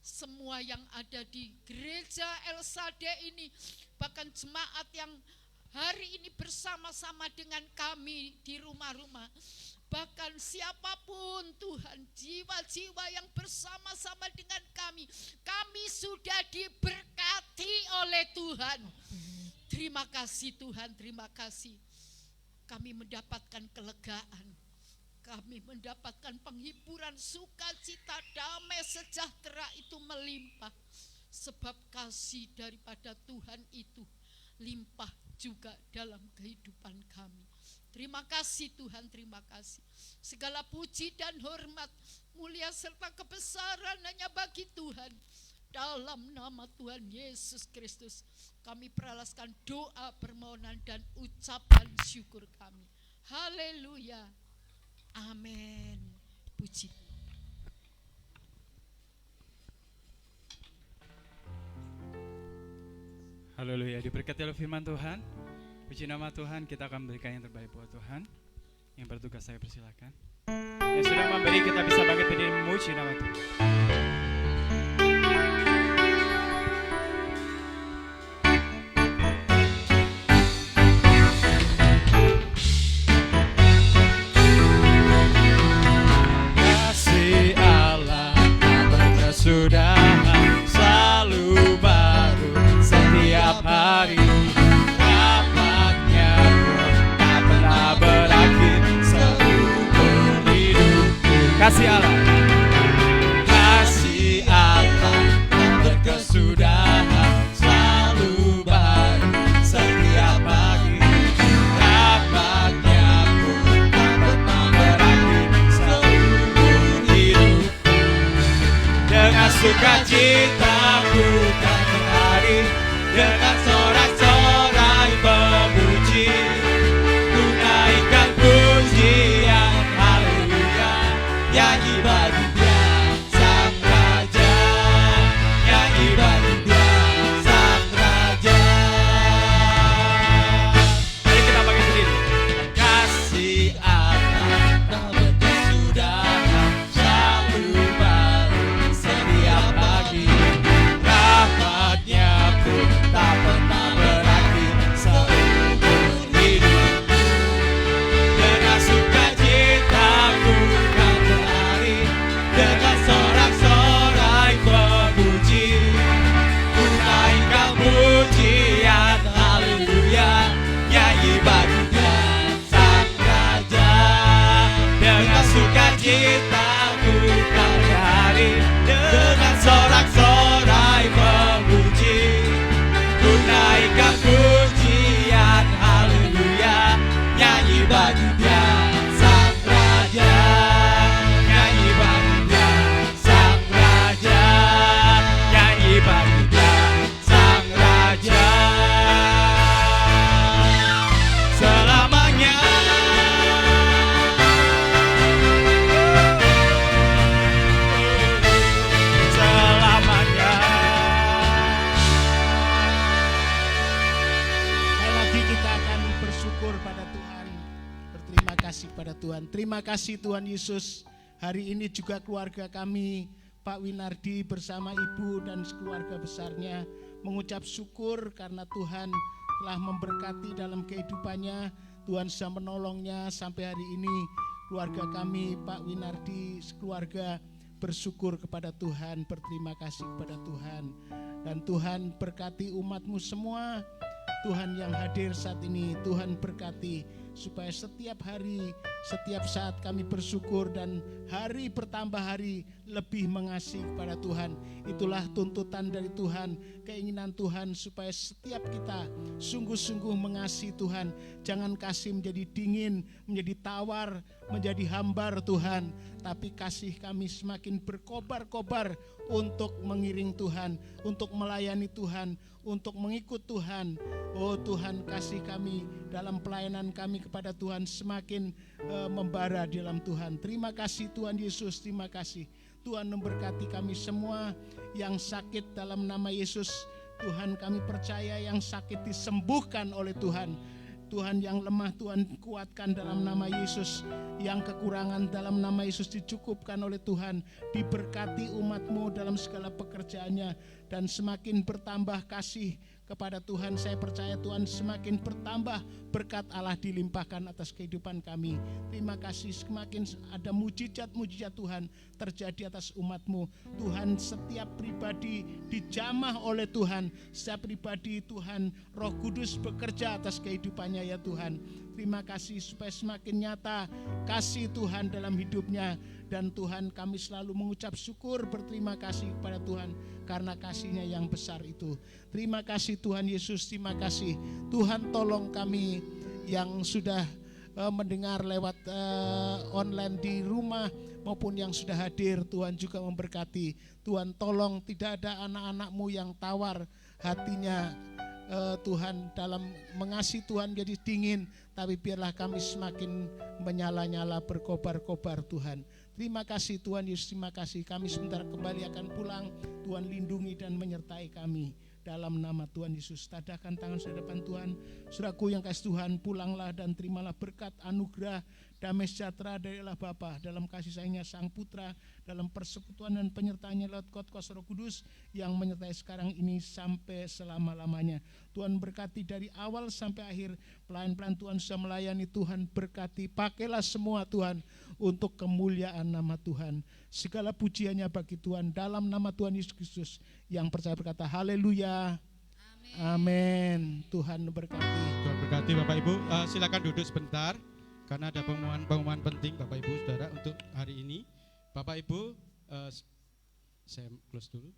Semua yang ada di gereja El Sade ini, bahkan jemaat yang hari ini bersama-sama dengan kami di rumah-rumah, bahkan siapapun Tuhan, jiwa-jiwa yang bersama-sama dengan kami sudah diberkati oleh Tuhan. Terima kasih Tuhan, terima kasih. Kami mendapatkan kelegaan, kami mendapatkan penghiburan, sukacita, damai, sejahtera itu melimpah. Sebab kasih daripada Tuhan itu limpah juga dalam kehidupan kami. Terima kasih Tuhan, terima kasih. Segala puji dan hormat, mulia serta kebesaran hanya bagi Tuhan. Dalam nama Tuhan Yesus Kristus, kami peralaskan doa, permohonan dan ucapan syukur kami. Haleluya. Amin. Puji Tuhan. Haleluya, diberkati oleh firman Tuhan. Puji nama Tuhan, kita akan berikan yang terbaik buat Tuhan. Yang bertugas saya persilakan. Yang sudah memberi, kita bisa bangkit berdiri memuji nama Tuhan. Kasih Allah tak berkesudahan, selalu baru setiap hari. Rahmatnya pun tak pernah berakhir seumur hidupku. Kasih Allah. Kasih Allah tak berkesudahan, selalu baru setiap pagi. Rahmatnya pun tak pernah berakhir seumur hidupku. Dengan sukacita ku kan berlari, dengan sorak-sorai pemuji, ku naikkan pujian haleluya. Nyanyi bagi Dia Sang Raja, nyanyi bagi Dia Sang Raja. Mari kita bangkit berdiri. Kasih Allah tak berkesudahan, selalu baru setiap pagi. Rahmatnya pun tak pernah berakhir seumur hidup. Dengan sukacita ku kan berlari, dengan sorak-sorai pemuji, ku naikkan pujian haleluya. Nyanyi bagi Dia Sang Raja, dengan sukacita ku kan berlari, dengan sorak-sorai pemuji, ku naikkan pujian haleluya. Nyanyi bagi Dia Sang Raja, nyanyi bagi Dia Sang Raja, nyanyi bagi Dia Sang Raja. Selamanya selamanya. Sekali lagi kita akan bersyukur pada Tuhan, berterima kasih pada Tuhan. Terima kasih Tuhan Yesus. Hari ini juga keluarga kami, Pak Winardi bersama Ibu dan keluarga besarnya mengucap syukur karena Tuhan telah memberkati dalam kehidupannya. Tuhan sudah menolongnya sampai hari ini. Keluarga kami, Pak Winardi, keluarga bersyukur kepada Tuhan, berterima kasih kepada Tuhan. Dan Tuhan berkati umat-Mu semua. Tuhan yang hadir saat ini, Tuhan berkati supaya setiap hari, setiap saat kami bersyukur dan hari bertambah hari lebih mengasihi kepada Tuhan. Itulah tuntutan dari Tuhan, keinginan Tuhan supaya setiap kita sungguh-sungguh mengasihi Tuhan. Jangan kasih menjadi dingin, menjadi tawar, menjadi hambar Tuhan, tapi kasih kami semakin berkobar-kobar untuk mengiring Tuhan, untuk melayani Tuhan, untuk mengikut Tuhan. Oh Tuhan, kasih kami dalam pelayanan kami kepada Tuhan semakin membara di dalam Tuhan. Terima kasih Tuhan Yesus, terima kasih. Tuhan memberkati kami semua yang sakit dalam nama Yesus. Tuhan, kami percaya yang sakit disembuhkan oleh Tuhan. Tuhan, yang lemah Tuhan kuatkan dalam nama Yesus. Yang kekurangan dalam nama Yesus dicukupkan oleh Tuhan. Diberkati umat-Mu dalam segala pekerjaannya. Dan semakin bertambah kasih kepada Tuhan, saya percaya Tuhan semakin bertambah berkat Allah dilimpahkan atas kehidupan kami. Terima kasih, semakin ada mujizat-mujizat Tuhan terjadi atas umat-Mu. Tuhan, setiap pribadi dijamah oleh Tuhan, setiap pribadi Tuhan Roh Kudus bekerja atas kehidupannya ya Tuhan. Terima kasih supaya semakin nyata kasih Tuhan dalam hidupnya. Dan Tuhan, kami selalu mengucap syukur, berterima kasih kepada Tuhan karena kasih-Nya yang besar itu. Terima kasih Tuhan Yesus, terima kasih. Tuhan, tolong kami yang sudah mendengar lewat online di rumah maupun yang sudah hadir, Tuhan juga memberkati. Tuhan tolong tidak ada anak-anak-Mu yang tawar hatinya, Tuhan, dalam mengasihi Tuhan jadi dingin, tapi biarlah kami semakin menyala-nyala, berkobar-kobar Tuhan. Terima kasih Tuhan Yesus, terima kasih. Kami sebentar kembali akan pulang. Tuhan lindungi dan menyertai kami. Dalam nama Tuhan Yesus, tadahkan tangan saudara depan Tuhan. Saudaraku yang kasih Tuhan, pulanglah dan terimalah berkat, anugerah, damai sejahtera dari Allah Bapa, dalam kasih sayangnya Sang Putra, dalam persekutuan dan penyertaannya lewat Kuasa Roh Kudus yang menyertai sekarang ini sampai selama-lamanya. Tuhan berkati dari awal sampai akhir. Pelayan-pelayan Tuhan sudah melayani, Tuhan berkati. Pakailah semua Tuhan untuk kemuliaan nama Tuhan. Segala pujiannya bagi Tuhan dalam nama Tuhan Yesus Kristus. Yang percaya berkata haleluya. Amin. Tuhan berkati. Tuhan berkati Bapak Ibu. Silakan duduk sebentar karena ada pengumuman penting Bapak Ibu Saudara untuk hari ini. Bapak Ibu, saya close dulu.